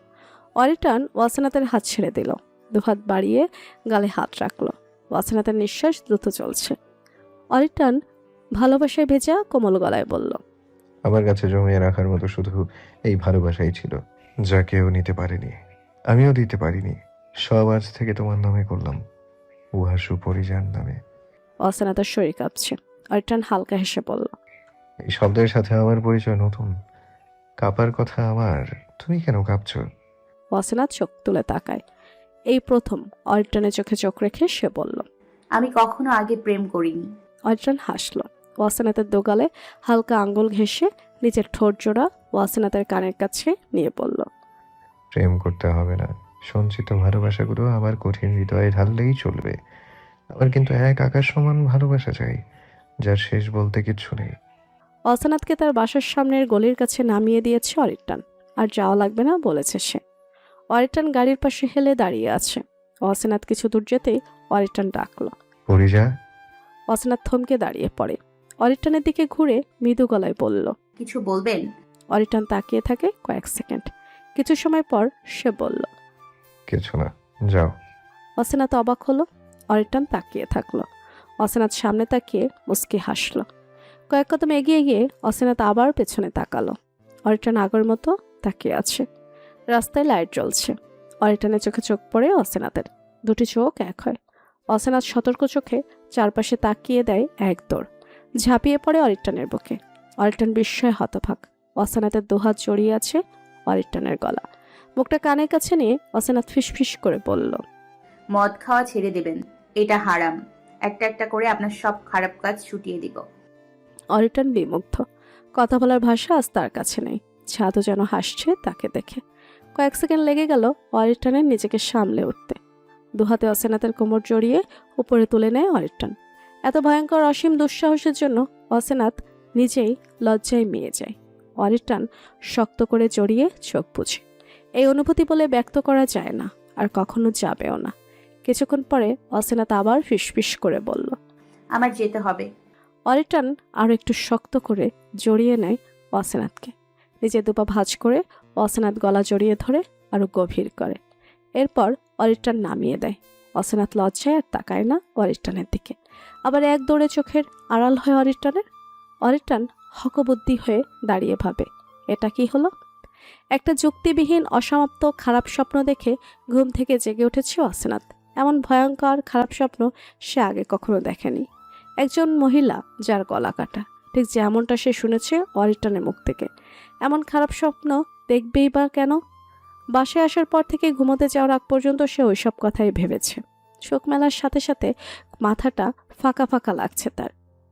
অরিটান ওয়াসেনাতের হাত ছেড়ে দিল, দুহাত বাড়িয়ে গালে হাত রাখল। ওয়াসেনাতের নিঃশ্বাস দ্রুত চলছে। অরিটান ভালোবাসায় ভেজা কোমল গলায় বলল, আমার কাছে জমিয়ে রাখার মতো শুধু এই ভালোবাসাই ছিল, যা কেউ নিতে পারেনি, আমিও দিতে পারিনি। সব আজ থেকে তোমার নামে করলাম, উহা সুপরিজার নামে। অসেনাতের শরীর কাঁপছে। অরিটান হালকা হেসে বলল, এই শব্দের সাথে আমার পরিচয় নতুন। কাঁপার কথা আমার, তুমি কেন কাঁপছ? অসেনাত চোখ তুলে তাকায়। এই প্রথম অরিটানের চোখে চোখ রেখে সে বলল। আমি কখনো আগে প্রেম করিনি। অরিটান হাসল। ওয়াসেনাতের দোগালে হালকা আঙ্গুল ঘেঁষে নিজের ঠোঁট জোড়া ওয়াসেনাতের কানের কাছে নিয়ে বলল, প্রেম করতে হবে না, সঞ্চিত ভালোবাসাগুলো আমার কঠিন হৃদয়ে ঢাললেই চলবে। আমার কিন্তু এক আকাশ সমান ভালোবাসা চাই, যার শেষ বলতে কিচ্ছু নেই। অসেনাতকে তার বাসার সামনের গলির কাছে নামিয়ে দিয়েছে অরিটান। আর যাওয়া লাগবে না বলেছে সে। অরিটান গাড়ির পাশে হেলে দাঁড়িয়ে আছে। অসেনাত কিছু দূর যেতেই অরিটান ডাকল। পরিজা। অসেনাত থমকে দাঁড়িয়ে পড়ে। অরিটানের দিকে ঘুরে মৃদু গলায় বলল। কিছু বলবেন? অরিটান তাকিয়ে থাকে কয়েক সেকেন্ড। কিছু সময় পর সে বলল, কিছু না, যাও। অসেনাত অবাক হলো। অরিটান তাকিয়ে থাকলো। অসেনাত সামনে তাকিয়ে মুচকি হাসলো। কয়েক কদম এগিয়ে গিয়ে অসেনাত আবার পেছনে তাকালো। অরিটান আগের মতো তাকিয়ে আছে। রাস্তায় লাইট জ্বলছে। অরিটানের চোখে চোখ পড়ে অসেনাতের। দুটি চোখ এক হয়। অসেনাত সতর্ক চোখে চারপাশে তাকিয়ে দেয় এক দৌড়। ঝাঁপিয়ে পড়ে অরিটানের বুকে। অরিটান বিস্ময়ে হতভাগ। অসেনাতের দুহাত জড়িয়ে আছে অরিটানের গলা। মুখটা কানের কাছে নিয়ে অসেনাত ফিসফিস করে বলল, মদ খাওয়া ছেড়ে দেবেন, এটা হারাম। একটা একটা করে আপনার সব খারাপ কাজ ছুটিয়ে দিব। অরিটান বিমুগ্ধ। কথা বলার ভাষা আজ তার কাছে নেই। ছাদও যেন হাসছে তাকে দেখে। কয়েক সেকেন্ড লেগে গেল অরিটানের নিজেকে সামলে উঠতে। দুহাতে অসেনাতের কোমর জড়িয়ে উপরে তুলে নেয় অরিটান। এত ভয়ঙ্কর অসীম দুঃসাহসের জন্য অসেনাত নিজেই লজ্জায় মিয়ে যায়। অরিটান শক্ত করে জড়িয়ে চোখ বুঝে। এই অনুভূতি বলে ব্যক্ত করা যায় না, আর কখনো যাবেও না। কিছুক্ষণ পরে অসেনাত আবার ফিসফিস করে বলল, আমার যেতে হবে। অরিটান আরও একটু শক্ত করে জড়িয়ে নেয় অসেনাতকে। নিজে দুপা ভাঁজ করে অসেনাত গলা জড়িয়ে ধরে আরো গভীর করে। এরপর অরিটান নামিয়ে দেয়। অসেনাত লজ্জায় আর তাকায় না অরিটানের দিকে। আবার এক দৌড়ে চোখের আড়াল হয় অরিটানের। অরিটান হকবুদ্ধি হয়ে দাঁড়িয়ে ভাবে, এটা কি হলো? একটা যুক্তিবিহীন অসমাপ্ত খারাপ স্বপ্ন দেখে ঘুম থেকে জেগে উঠেছে অসেনাত। এমন ভয়ঙ্কর খারাপ স্বপ্ন সে আগে কখনো দেখেনি। একজন মহিলা যার গলা কাটা, ঠিক যেমনটা সে শুনেছে অরিটানের মুখ থেকে। এমন খারাপ স্বপ্ন দেখবেই বা কেন? বাসায় আসার পর থেকে ঘুমোতে যাওয়ার আগ পর্যন্ত সে ওইসব কথাই ভেবেছে। চোখ মেলার সাথে সাথে মাথাটা ফাঁকা ফাঁকা লাগছে তার।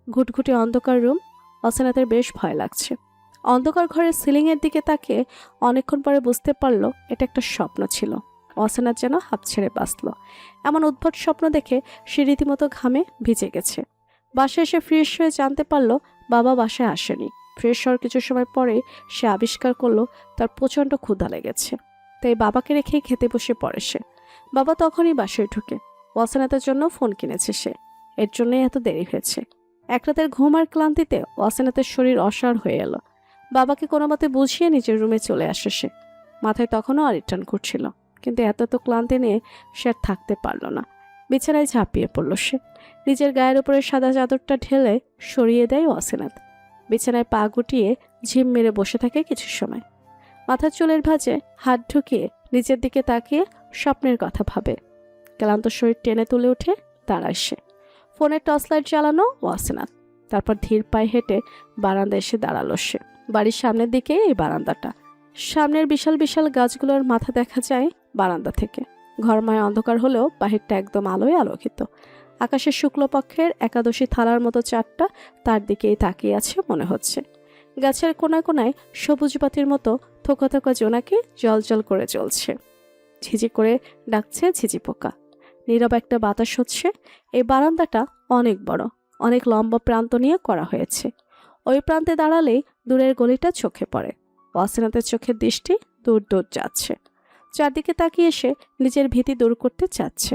ঘুটঘুটে অন্ধকার রুম। অসেনাতের বেশ ভয় লাগছে। অন্ধকার ঘরের সিলিংয়ের দিকে তাকিয়ে অনেকক্ষণ পরে বুঝতে পারল এটা একটা স্বপ্ন ছিল। অসেনাত যেন হাঁপ ছেড়ে বাঁচল। এমন উদ্ভট স্বপ্ন দেখে সে রীতিমতো ঘামে ভিজে গেছে। বাসায় এসে ফ্রেশ হয়ে জানতে পারল বাবা বাসায় আসেনি। ফ্রেশ হওয়ার কিছু সময় পরে সে আবিষ্কার করলো তার প্রচণ্ড ক্ষুধা লেগেছে। তাই বাবাকে রেখেই খেতে বসে পড়ে সে। বাবা তখনই বাসায় ঢুকে। অসেনাতের জন্য ফোন কিনেছে সে। এর জন্যই এত দেরি হয়েছে। এক রাতের ঘুম আর ক্লান্তিতে অসেনাতের শরীর অসাড় হয়ে এলো। বাবাকে কোনো মতে বুঝিয়ে নিজের রুমে চলে আসে সে। মাথায় তখনও রিটার্ন করছিল, কিন্তু এত ক্লান্তি নিয়ে সে আর থাকতে পারল না। বিছানায় ঝাঁপিয়ে পড়ল সে। নিজের গায়ের উপরে সাদা চাদরটা ঢেলে সরিয়ে দেয় অসিনাত। বিছানায় পা গুটিয়ে ঝিম মেরে বসে থাকে কিছু সময়। মাথার চুলের ভাঁজে হাত ঢুকিয়ে নিচের দিকে তাকিয়ে স্বপ্নের কথা ভাবে। ক্লান্ত শরীর টেনে তুলে উঠে দাঁড়ায় সে। ফোনের টর্চ লাইট জ্বালানো অসিনাত। তারপর ধীর পায়ে হেঁটে বারান্দায় এসে দাঁড়ালো সে। বাড়ির সামনের দিকে এই বারান্দাটা। সামনের বিশাল বিশাল গাছগুলোর মাথা দেখা যায় বারান্দা থেকে। ঘরময় অন্ধকার হলেও বাহিরটা একদম আলোয় আলোকিত। আকাশের শুক্লপক্ষের একাদশী থালার মতো চাঁদটা তার দিকেই তাকিয়ে আছে মনে হচ্ছে। গাছের কোনায় কোনায় সবুজ বাতির মতো থোকা থোকা জোনাকি জলজল করে চলছে। ঝিঝি করে ডাকছে ঝিঝি পোকা। নীরব একটা বাতাস হচ্ছে। এই বারান্দাটা অনেক বড়, অনেক লম্বা প্রান্ত নিয়ে করা হয়েছে। ওই প্রান্তে দাঁড়ালেই দূরের গলিটা চোখে পড়ে। অসিনাতের চোখের দৃষ্টি দূর দূর যাচ্ছে। চারদিকে তাকিয়ে এসে নিজের ভীতি দূর করতে চাচ্ছে।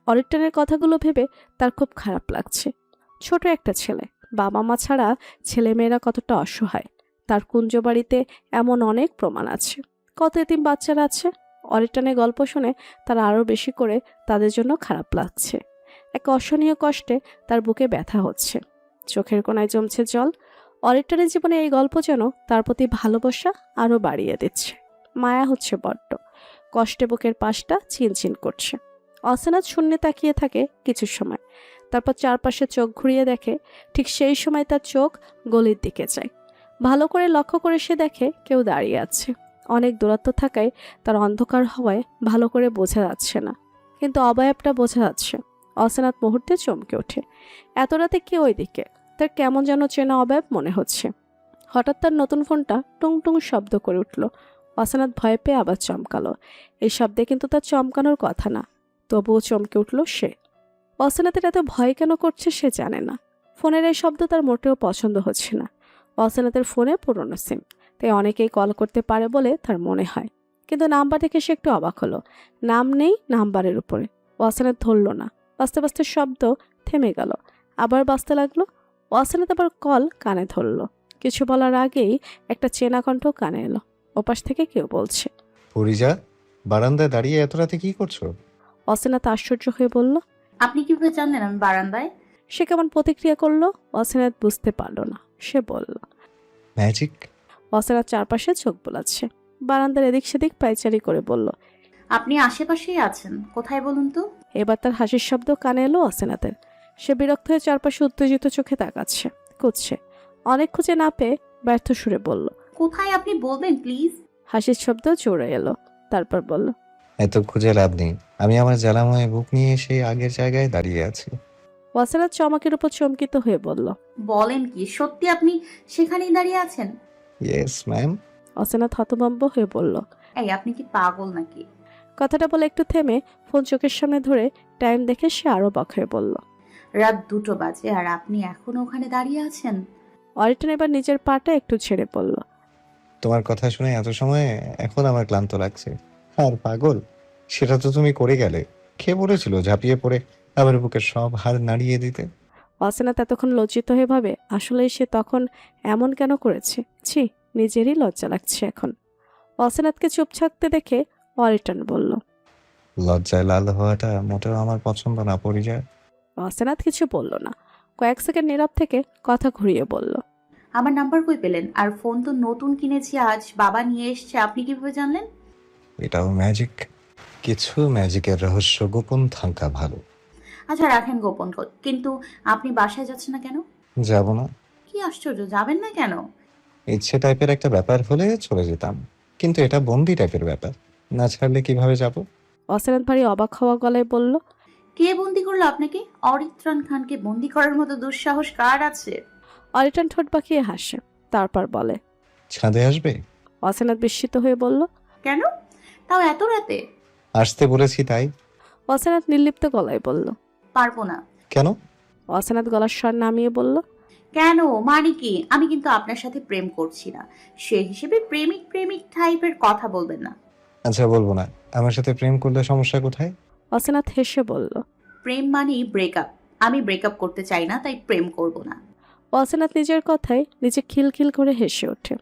অরিটনের কথাগুলো ভেবে তার খুব খারাপ লাগছে। ছোট একটা ছেলে, বাবা মা ছাড়া ছেলেমেয়েরা কতটা অসহায় তার কুঞ্জ বাড়িতে এমন অনেক প্রমাণ আছে। কত এতিম বাচ্চারা আছে। অরিটনের গল্প শুনে তার আরও বেশি করে তাদের জন্য খারাপ লাগছে। এক অসহনীয় কষ্টে তার বুকে ব্যথা হচ্ছে। চোখের কোণায় জমছে জল। অরিটনের জীবনে এই গল্প যেন তার প্রতি ভালোবাসা আরও বাড়িয়ে দিচ্ছে। মায়া হচ্ছে বড্ড। কষ্টে বুকের পাশটা চিনচিন করছে। অসিনাত শূন্যে তাকিয়ে থাকে কিছু সময়। তারপর চারপাশে চোখ ঘুরিয়ে দেখে। ঠিক সেই সময় তার চোখ গলির দিকে যায়। ভালো করে লক্ষ্য করে সে দেখে কেউ দাঁড়িয়ে আছে। অনেক দূরত্ব থাকায় তার অন্ধকার হওয়ায় ভালো করে বোঝা যাচ্ছে না, কিন্তু অবয়বটা বোঝা যাচ্ছে। অসিনাত মুহূর্তে চমকে ওঠে। এত রাতে কে ওই দিকে? তার কেমন যেন চেনা অবয়ব মনে হচ্ছে। হঠাৎ তার নতুন ফোনটা টুং টুং শব্দ করে উঠল। অসিনাত ভয় পেয়ে আবার চমকালো। এই শব্দে কিন্তু তার চমকানোর কথা না, তবুও চমকে উঠল সে। অসিনাতের এত ভয় কেন করছে সে জানে না। ফোনের এই শব্দ তার মোটেও পছন্দ হচ্ছে না। অসিনাতের ফোনে পুরনো সিম, তাই অনেকেই কল করতে পারে বলে তার মনে হয়। কিন্তু নাম্বার দেখে সে একটু অবাক হলো। নাম নেই নাম্বারের উপরে। অসিনাত ধরল না। বাঁচতে বাঁচতে শব্দ থেমে গেল, আবার বাজতে লাগলো। অসিনাত আবার কল কানে ধরল। কিছু বলার আগেই একটা চেনা কণ্ঠ কানে এলো। ওপাশ থেকে কেউ বলছে, পরিজা, বারান্দায় দাঁড়িয়ে এত রাতে কি করছো? অসিনাত আশ্চর্য হয়ে বলল। আপনি কিভাবে জানলেন আমি বারান্দায়? সে কেমন প্রতিক্রিয়া করলো অসিনাত বুঝতে পারল না। সে বলল, ম্যাজিক। অসিনাত চারপাশে চোখ বোলাচ্ছে। বারান্দার এদিক সেদিক পায়চারি করে বলল, আপনি আশেপাশেই আছেন, কোথায় বলুন তো? এবার তার হাসির শব্দ কানে এলো অসিনাতের। সে বিরক্ত হয়ে চারপাশে উত্তেজিত চোখে তাকাচ্ছে, খুঁজছে। অনেক খুঁজে না পেয়ে ব্যর্থ সুরে বলল, কোথায় আপনি বলবেন প্লিজ? হাসির শব্দ জোরে এলো। তারপর বলল, এত খুঁজে লাভ নেই, আমি আমার জ্বালাময় বুক নিয়ে সেই আগের জায়গায় দাঁড়িয়ে আছি। অসিনাত চমকের উপর চমকিত হয়ে বলল, বলেন কি, সত্যি আপনি সেখানেই দাঁড়িয়ে আছেন? Yes ma'am. অসিনাত হতভম্ব হয়ে বলল। এই আপনি কি পাগল নাকি? কথাটা বলে একটু থেমে ফোন চোখের সামনে ধরে টাইম দেখে সে আরো অবাক হয়ে বলল, রাত 2টো বাজে আর আপনি এখনো ওখানে দাঁড়িয়ে আছেন? অরিটন এবার নিজের পাটা একটু ছেড়ে পড়ল। তোমার কথা শুনে এত সময় এখন আমার ক্লান্ত লাগছে। আর পাগল, সেটা তো তুমি করে গেলে। কে বলেছিল ঝাঁপিয়ে পড়ে আবার বুকের সব হাড় নাড়িয়ে দিতে? অসিনাত এতক্ষণ লজ্জিত হয়ে ভাবে আসলেই সে তখন এমন কেন করেছে। ছি, নিজেরই লজ্জা লাগছে এখন। অসিনাতকে চুপ থাকতে দেখে অরিটন বলল, লজ্জায় লাল হওয়াটা মোটেও আমার পছন্দ না পরিজা। অসিনাত কিছু বলল না। কয়েক সেকেন্ড নীরব থেকে কথা ঘুরিয়ে বলল, আমার নাম্বার কই পেলেন? আর ফোন তো নতুন কিনেছি আজ, বাবা নিয়ে এসছে, আপনি কিভাবে জানলেন? এটাও ম্যাজিক। কিছু ম্যাজিকের রহস্য গোপন থাকা ভালো। আচ্ছা রাখেন গোপন কিন্তু আপনি বাসায় যাচ্ছেন না কেন? যাব না? কি আশ্চর্য, যাবেন না কেন? ইচ্ছে টাইপের একটা ব্যাপার হলে চলে যেতাম, কিন্তু এটা বন্দি টাইপের ব্যাপার, না ছাড়লে কিভাবে যাব? অসিনাত ভারী অবাক হওয়া গলায় বলল, কে বন্দি করলো আপনাকে? অরিত্রাণ খানকে বন্দি করার মতো দুঃসাহস কার আছে? অরিটন ঠোঁট বাঁকিয়ে হাসে। তারপর বলে, ছাদে আসবে? অসিনাত বিস্মিত হয়ে বলল, কেন? তাও এত রাতে? আসতে বলেছি তাই। অসিনাত নির্লিপ্ত গলায় বলল, পারবো না। কেন? অসিনাত গলার স্বর নামিয়ে বলল, কেন মানে কি? আমি কিন্তু আপনার সাথে প্রেম করছি না, সেই হিসেবে প্রেমিক প্রেমিক টাইপের কথা বলবেন না। আচ্ছা বলবো না। আমার সাথে প্রেম করলে সমস্যা কোথায়? অসিনাত হেসে বলল। প্রেম মানেই ব্রেকআপ। আমি ব্রেকআপ করতে চাই না, তাই প্রেম করব না। অসিনাত নিজের কথায় নিজে খিলখিল করে হেসে ওঠে।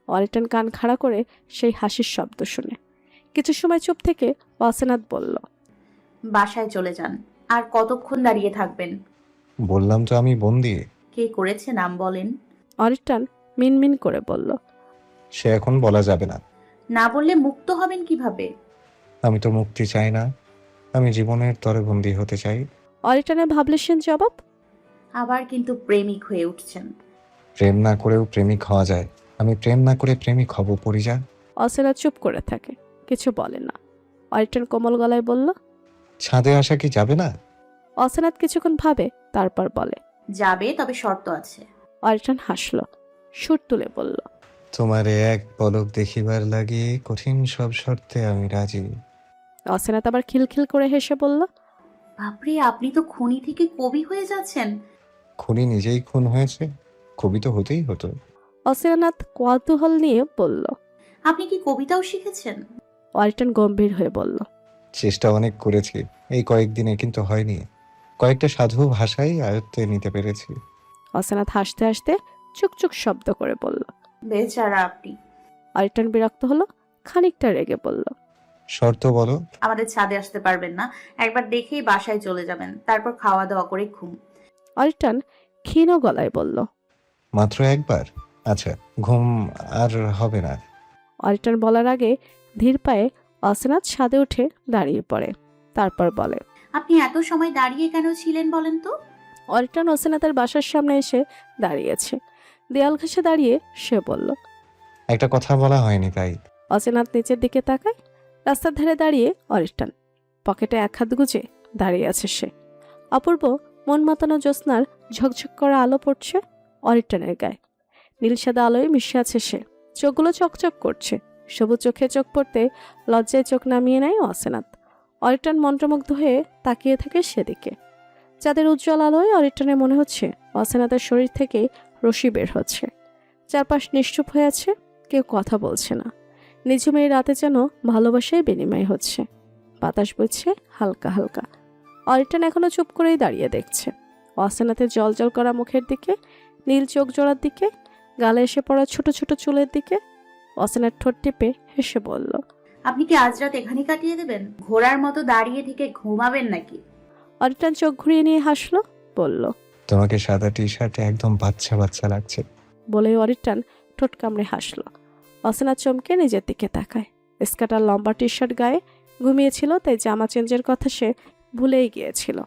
অরিটন কান খাড়া করে সেই হাসির শব্দ শুনে কিছু সময় চুপ থেকে অসেনাত বলল, বাসায় চলে যান। আর কতক্ষণ দাঁড়িয়ে থাকবেন? বললাম তো আমি বন্দি। কে করেছে নাম বলেন। অরিটন মিনমিন করে বলল, সে এখন বলা যাবে না। না বললে মুক্ত হবেন কিভাবে? আমি তো মুক্তি চাই না, আমি জীবনের তরে বন্দী হতে চাই। অরিটনের ভাবলেশীন জবাব। আবার কিন্তু প্রেমিক হয়ে উঠছেন। প্রেম না করেও প্রেমিক হওয়া যায়। আমি প্রেম না করে প্রেমিক হব পরিজা। অসেনাত চুপ করে থাকে, কিছু বলে না। অরিটন কোমল গলায় বলল, ছাদে আসা কি যাবে না? অসেনাত কিছুক্ষণ ভাবে, তারপর বলে, যাবে, তবে শর্ত আছে। অরিটন হাসল, সুর তুলে বলল, তোমারে এক পলক দেখিবার লাগি কঠিন সব শর্তে আমি রাজি। অসেনাত আবার খিলখিল করে হেসে বলল, বাপরে, আপনি তো খুনি থেকে কবি হয়ে যাচ্ছেন। খুনি নিজেই খুন হয়েছে, কবি তো হতেই হতো। অসেনাত কৌতূহল নিয়ে বলল। আপনি কি কবিতাও শিখেছেন? অরিটন গম্ভীর হয়ে বলল, চেষ্টা অনেক করেছি এই কয়েকদিনে, কিন্তু হয়নি। কয়েকটা সাধু ভাষাই আয়ত্তে নিতে পেরেছি। অসেনাত হাসতে হাসতে চুকচুক শব্দ করে বলল। বেচারা আপনি। অরিটন বিরক্ত হলো, খানিকটা রেগে বলল, শর্ত বলো। আমাদের ছাদে আসতে পারবেন না। একবার দেখেই বাসায় চলে যাবেন, তারপর খাওয়া দাওয়া করে ঘুম। অরিটন ক্ষীণ গলায় বলল। মাত্র একবার? আচ্ছা, ঘুম আর হবে না। অরিটন বলার আগে ধীর পায়ে অসেনাত ছাদে উঠে দাঁড়িয়ে পড়ে, তারপর বলে। আপনি এত সময় দাঁড়িয়ে কেন ছিলেন বলেন তো? অরিটন অসেনাতের বাসার সামনে এসে দাঁড়িয়েছে, দেয়াল ঘেঁষে দাঁড়িয়ে সে বলল। একটা কথা বলা হয়নি তাই। অসেনাত নিচের দিকে তাকায়, রাস্তার ধারে দাঁড়িয়ে অরিটন, পকেটে এক হাত গুজে দাঁড়িয়ে আছে সে। অপূর্ব মন মাতানো জ্যোৎস্নার ঝকঝক করা আলো পড়ছে অরিটনের গায়ে, নীল সাদা আলোয় মিশে আছে সে। চোখগুলো চকচক করছে, সবুজ চোখে চোখ পড়তে লজ্জায় চোখ নামিয়ে নেয় অসেনাত। অরিটন মন্ত্রমুগ্ধ হয়ে তাকিয়ে থাকে সেদিকে। চাঁদের উজ্জ্বল আলোয় অরিটনের মনে হচ্ছে অসেনাতের শরীর থেকে রশি বের হচ্ছে। চারপাশ নিশ্চুপ হয়ে আছে, কেউ কথা বলছে না। নিঝুম এই রাতে যেন ভালোবাসায় বিনিময় হচ্ছে, বাতাস বইছে হালকা হালকা। অরিটন এখনো চুপ করেই দাঁড়িয়ে দেখছে অসেনাতের জলজল করা মুখের দিকে, নীল চোখ জোড়ার দিকে, গালে এসে পড়া ছোট ছোট চুলের দিকে। অসেনার ঠোঁট টিপে হেসে বলল। আপনি কি আজ রাত এখানে কাটিয়ে দেবেন? ঘোড়ার মতো দাঁড়িয়ে থেকে ঘুমাবেন নাকি? অরিটন চোখ ঘুরিয়ে নিয়ে হাসলো, বলল। তোমাকে সাদা টি শার্টে একদম বাচ্চা বাচ্চা লাগছে। বলে অরিটন ঠোঁট কামড়ে হাসলো। অসেনা চমকে নিজের দিকে তাকায়। স্কার্ট আর লম্বা টি শার্ট গায়ে, ঘুমিয়েছিল তাই জামা চেঞ্জের কথা সে ভুলেই গিয়েছিল।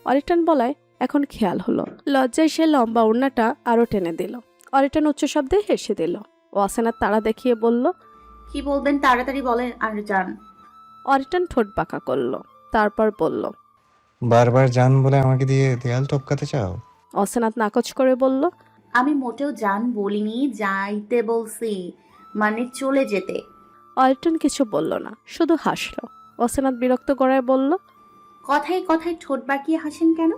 অরিটন বলায় এখন খেয়াল হলো, লজ্জায় সে লম্বা ওড়নাটা আরো টেনে দিল। অরিটন উচ্চ শব্দে হেসে দিল। অসেনা তাড়া দেখিয়ে বলল, কি বলবেন তাড়াতাড়ি বলেন আর যান। অরিটন ঠোঁট বাঁকা করলো, তারপর বলল। বারবার জান বলে আমাকে দিয়ে দেয়াল টপকাতে চাও? অসেনাত নাকচ করে বলল। আমি মোটেও যান বলিনি, যাইতে বলছি, মানে চলে যেতে। অরিটন কিছু বলল না, শুধু হাসলো। অসেনাত বিরক্ত গলায় বলল। কথায় কথায় ঠোঁট বাঁকিয়ে হাসেন কেন?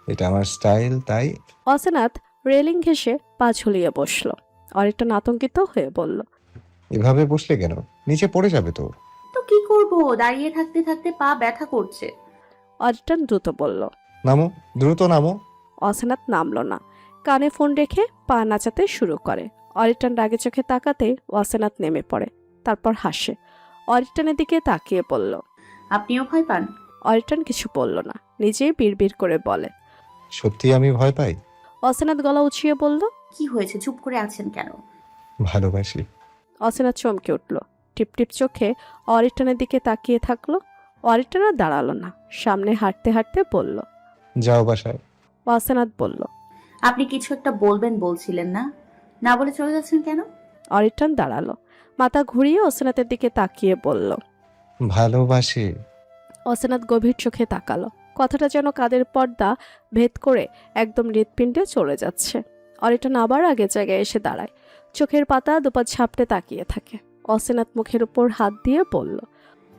এটা আমার স্টাইল তাই। অসেনাত রেলিং ঘেঁষে পা ঝুলিয়ে বসলো। অরিটন আতঙ্কিত হয়ে বলল। এভাবে বসলে কেন? নিচে পড়ে যাবে তো। তো কি করব, দাঁড়িয়ে থাকতে থাকতে পা ব্যথা করছে। অরিটন দ্রুত বলল। নামো, দ্রুত নামো। অসেনাত নামলো না, কানে ফোন রেখে পা নাচাতে শুরু করে। অরিটন রাগে চোখে তাকাতে অসেনাত নেমে পড়ে, তারপর হাসে। অরিটনের দিকে তাকিয়ে বলল। আপনিও ভয় পান? অরিটন কিছু বলল না, নিজেই বিড়বিড় করে বলে। সত্যি আমি ভয় পাই? অসেনাত গলা উঁচিয়ে বলল। কি হয়েছে, চুপ করে আছেন কেন? ভালোবাসি। অসেনাত চমকে উঠল, টিপটিপ চোখে অরিটনের দিকে তাকিয়ে থাকলো। অরিটনও দাঁড়ালো না, সামনে হাঁটতে হাঁটতে বলল। যাও বাসায়। অসেনাত বলল। আপনি কিছু একটা বলবেন বলছিলেন না, না বলে চলে যাচ্ছেন কেন? অরিটন দাঁড়ালো, মাথা ঘুরিয়ে অসেনাতের দিকে তাকিয়ে বলল। ভালোবাসি। অসেনাত গভীর চোখে তাকালো, কথাটা যেন কাদের পর্দা ভেদ করে একদম হৃৎপিণ্ডে চলে যাচ্ছে। অরিটন আবার আগের জায়গায় এসে দাঁড়ায়, চোখের পাতা দুপা ঝাপটে তাকিয়ে থাকে। অসেনাত মুখের উপর হাত দিয়ে বলল।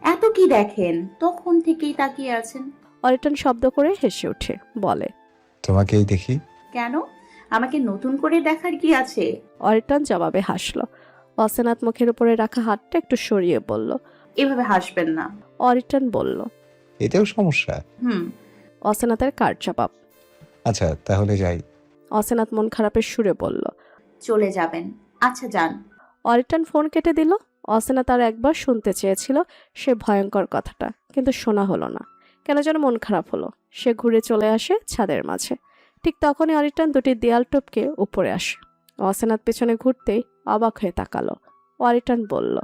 এত কি দেখেন, তখন থেকেই তাকিয়ে আছেন? অরিটন শব্দ করে হেসে ওঠে, বলে। তোমাকেই দেখি। কেন? আমাকে নতুন করে দেখার কি আছে? অরিটন জবাবে হাসলো। অসেনাত মুখের উপরে রাখা হাতটা একটু সরিয়ে বলল। এভাবে হাসবেন না। অরিটন বলল। এতেও সমস্যা? অসেনাতের কার জবাব। আচ্ছা তাহলে যাই। অসেনাত মন খারাপের সুরে বলল। চলে যাবেন? আচ্ছা যান। অরিটান ফোন কেটে দিল। অসেনা তার একবার শুনতে চেয়েছিল সে ভয়ঙ্কর কথাটা, কিন্তু শোনা হলো না। কেন যেন মন খারাপ হলো। সে ঘুরে চলে আসে ছাদের মাঝে। ঠিক তখনই অরিটান দুটি দেয়াল টপকে উপরে আসে। অসেনার পেছনে ঘুরতেই অবাক হয়ে তাকালো। অরিটান বলল,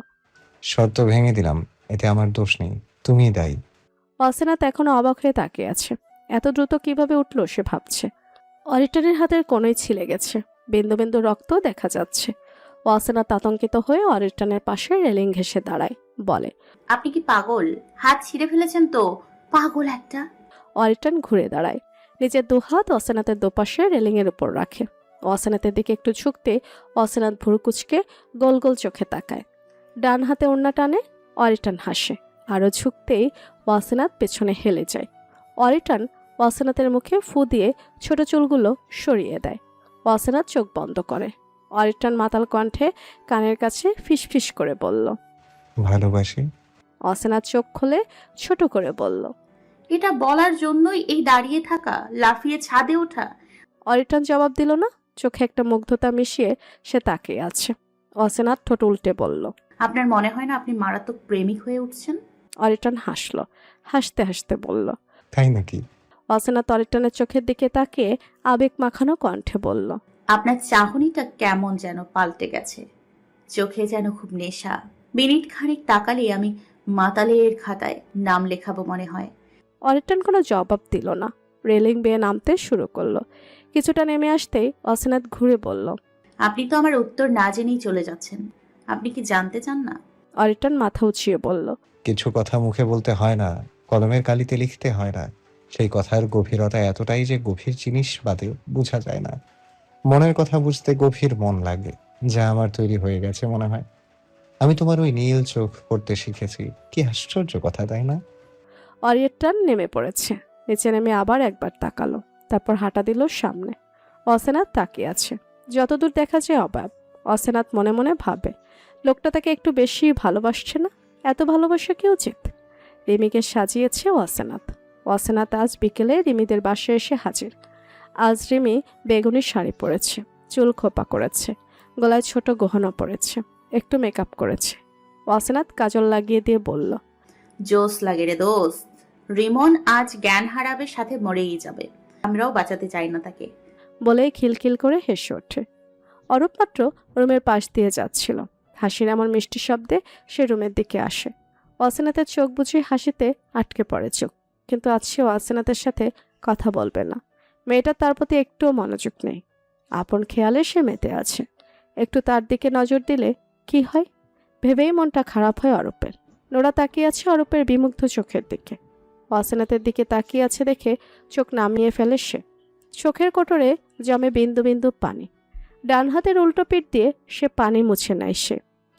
শর্ত ভেঙে দিলাম, এতে আমার দোষ নেই, তুমিই দায়ী। অসেনাত এখনো অবাক হয়ে তাকিয়ে আছে। এত দ্রুত কিভাবে উঠল সে ভাবছে। অরিটানের হাতের কোনোই ছিলে গেছে, বিন্দু বিন্দু রক্ত দেখা যাচ্ছে। অসেনাত আতঙ্কিত হয়ে অরিটানের পাশে রেলিং ঘেঁষে দাঁড়ায়, বলে, আপনি কি পাগল? হাত ছিঁড়ে ফেলেছেন তো, পাগল একটা। অরিটান ঘুরে দাঁড়ায়, নিজের দুহাত অসেনাতের দুপাশে রেলিংয়ের উপর রাখে। অসেনাতের দিকে একটু ঝুঁকতে অসেনাত ভুরু কুচকে গোল গোল চোখে তাকায়। ডান হাতে ওড়না টানে। অরিটান হাসে। আরও ঝুঁকতেই অসেনাত পেছনে হেলে যায়। অরিটান অসেনাতের মুখে ফু দিয়ে ছোট চুলগুলো সরিয়ে দেয়। অসেনাত চোখ বন্ধ করে। অরিটান মাতাল কণ্ঠে কানের কাছে ফিসফিস করে বলল, ভালোবাসি। অসেনাত চোখ খুলে ছোট করে বলল। এটা বলার জন্যই এই দাঁড়িয়ে থাকা, লাফিয়ে ছাদে ওঠা? অরিটান জবাব দিল না। চোখে একটা মুগ্ধতা মিশিয়ে সে তাকিয়ে আছে। অসেনাত ঠোঁট উল্টে বলল। আপনার মনে হয় না আপনি মারাত্মক প্রেমিক হয়ে উঠছেন? অরিটান হাসল। হাসতে হাসতে বলল। তাই নাকি? অসেনাত অরিটানের চোখের দিকে তাকিয়ে আবেগ মাখানো কণ্ঠে বলল, আপনার চাহনিটা কেমন যেন পাল্টে গেছে, চোখে যেন খুব নেশা। মিনিট খানিক তাকালে আমি মাতালের খাতায় নাম লেখাবো মনে হয়। অরিটান কোনো জবাব দিল না। রেলিং বেয়ে নামতে শুরু করলো। কিছুটা নেমে আসতেই অসেনাত ঘুরে বলল, আপনি তো আমার উত্তর না জেনেই চলে যাচ্ছেন। আপনি কি জানতে চান না? অরিটান মাথা উঁচিয়ে বলল, কিছু কথা মুখে বলতে হয় না, কলমের কালিতে লিখতে হয় না। সেই কথার গভীরতা এতটাই যে গভীর জিনিস বাদে বোঝা যায় না। মনের কথা বুঝতে গভীর মন লাগে, যা আমার তৈরি হয়ে গেছে মনে হয়। আমি তোমার ওই নীল চোখ পড়তে শিখেছি। কি আশ্চর্য কথা, তাই না? অরিটান নেমে পড়েছে। নিচে নেমে আবার একবার তাকালো, তারপর হাঁটা দিল সামনে। অসেনাত তাকিয়ে আছে। যতদূর দেখা যায় অবাক। অসেনাত মনে মনে ভাবে, লোকটা তাকে একটু বেশি ভালোবাসছে না? এত ভালোবাসা কি উচিত? রিমিকে সাজিয়েছে অসেনাত। অসেনাত আজ বিকেলে রিমিদের বাসায় এসে হাজির। আজ রিমি বেগুনি শাড়ি পরেছে, চুল খোপা করেছে, গলায় ছোট গহনা পরেছে, একটু মেকআপ করেছে। অসেনাত কাজল লাগিয়ে দিয়ে বলল, জোস লাগে রে দোস্ত। রিমন আজ জ্ঞান হারাবে, সাথে মরেই যাবে। আমরাও বাঁচাতে চাই না তাকে। বলেই খিলখিল করে হেসে ওঠে। অরূপ মাত্র রুমের পাশ দিয়ে যাচ্ছিল। হাসির এমন মিষ্টি শব্দে সে রুমের দিকে আসে। অসেনাতের চোখ বুঝে হাসিতে আটকে পড়ে চোখ, কিন্তু আজ সে অসেনাতের সাথে কথা বলবে না। মেয়েটার তার প্রতি একটুও মনোযোগ নেই। আপন খেয়ালে সে মেতে আছে। একটু তার দিকে নজর দিলে কি হয় ভেবেই মনটা খারাপ হয় অরূপের। নোরা তাকিয়ে আছে অরূপের বিমুগ্ধ চোখের দিকে। অসেনাতের দিকে তাকিয়ে আছে দেখে চোখ নামিয়ে ফেলে সে। চোখের কোটরে জমে বিন্দু বিন্দু পানি। ডান হাতের উল্টো পিঠ দিয়ে সে পানি মুছে নেয় সে।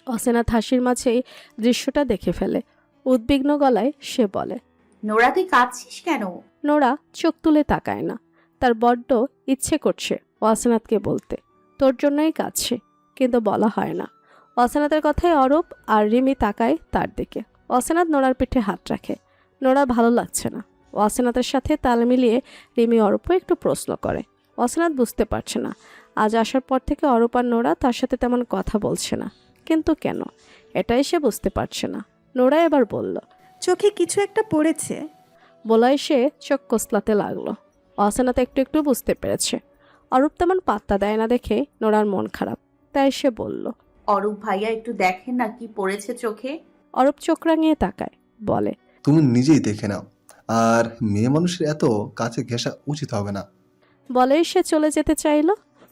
অসেনাত হাসির মাঝেই দৃশ্যটা দেখে ফেলে। উদ্বিগ্ন গলায় সে বলে, নোরা, তুই কাঁদছিস কেন? নোরা চোখ তুলে তাকায় না। তার বড্ড ইচ্ছে করছে অসেনাতকে বলতে, তোর জন্যই কাঁদছে, কিন্তু বলা হয় না। অসেনাতের কথায় অরূপ আর রিমি তাকায় তার দিকে। অসেনাত নোরার পিঠে হাত রাখে। নোরা ভালো লাগছে না। অসেনাতের সাথে তাল মিলিয়ে রিমি অরূপও একটু প্রশ্ন করে। অসেনাত বুঝতে পারছে না, আজ আসার পর থেকে অরূপ আর নোরা তার সাথে তেমন কথা বলছে না, কিন্তু কেন এটাই সে বুঝতে পারছে না। নোরা এবার বলল, চোখে কিছু একটা পড়েছে। বলাই সে চোখ কসলাতে লাগলো। অসেনাত একটু একটু বুঝতে পেরেছে। অরূপ তেমন পাত্তা দেয় না দেখে নোরার মন খারাপ, তাই সে বলল, অরূপ ভাইয়া, একটু দেখেন না কি পড়েছে চোখে। অরূপ চোখ রাঙিয়ে তাকায়, বলে, তুমি নিজেই দেখে নাও। আর মেয়ে মানুষের এত কাছে ঘেঁষা উচিত হবে না। বলেই সে চলে যেতে চাইল।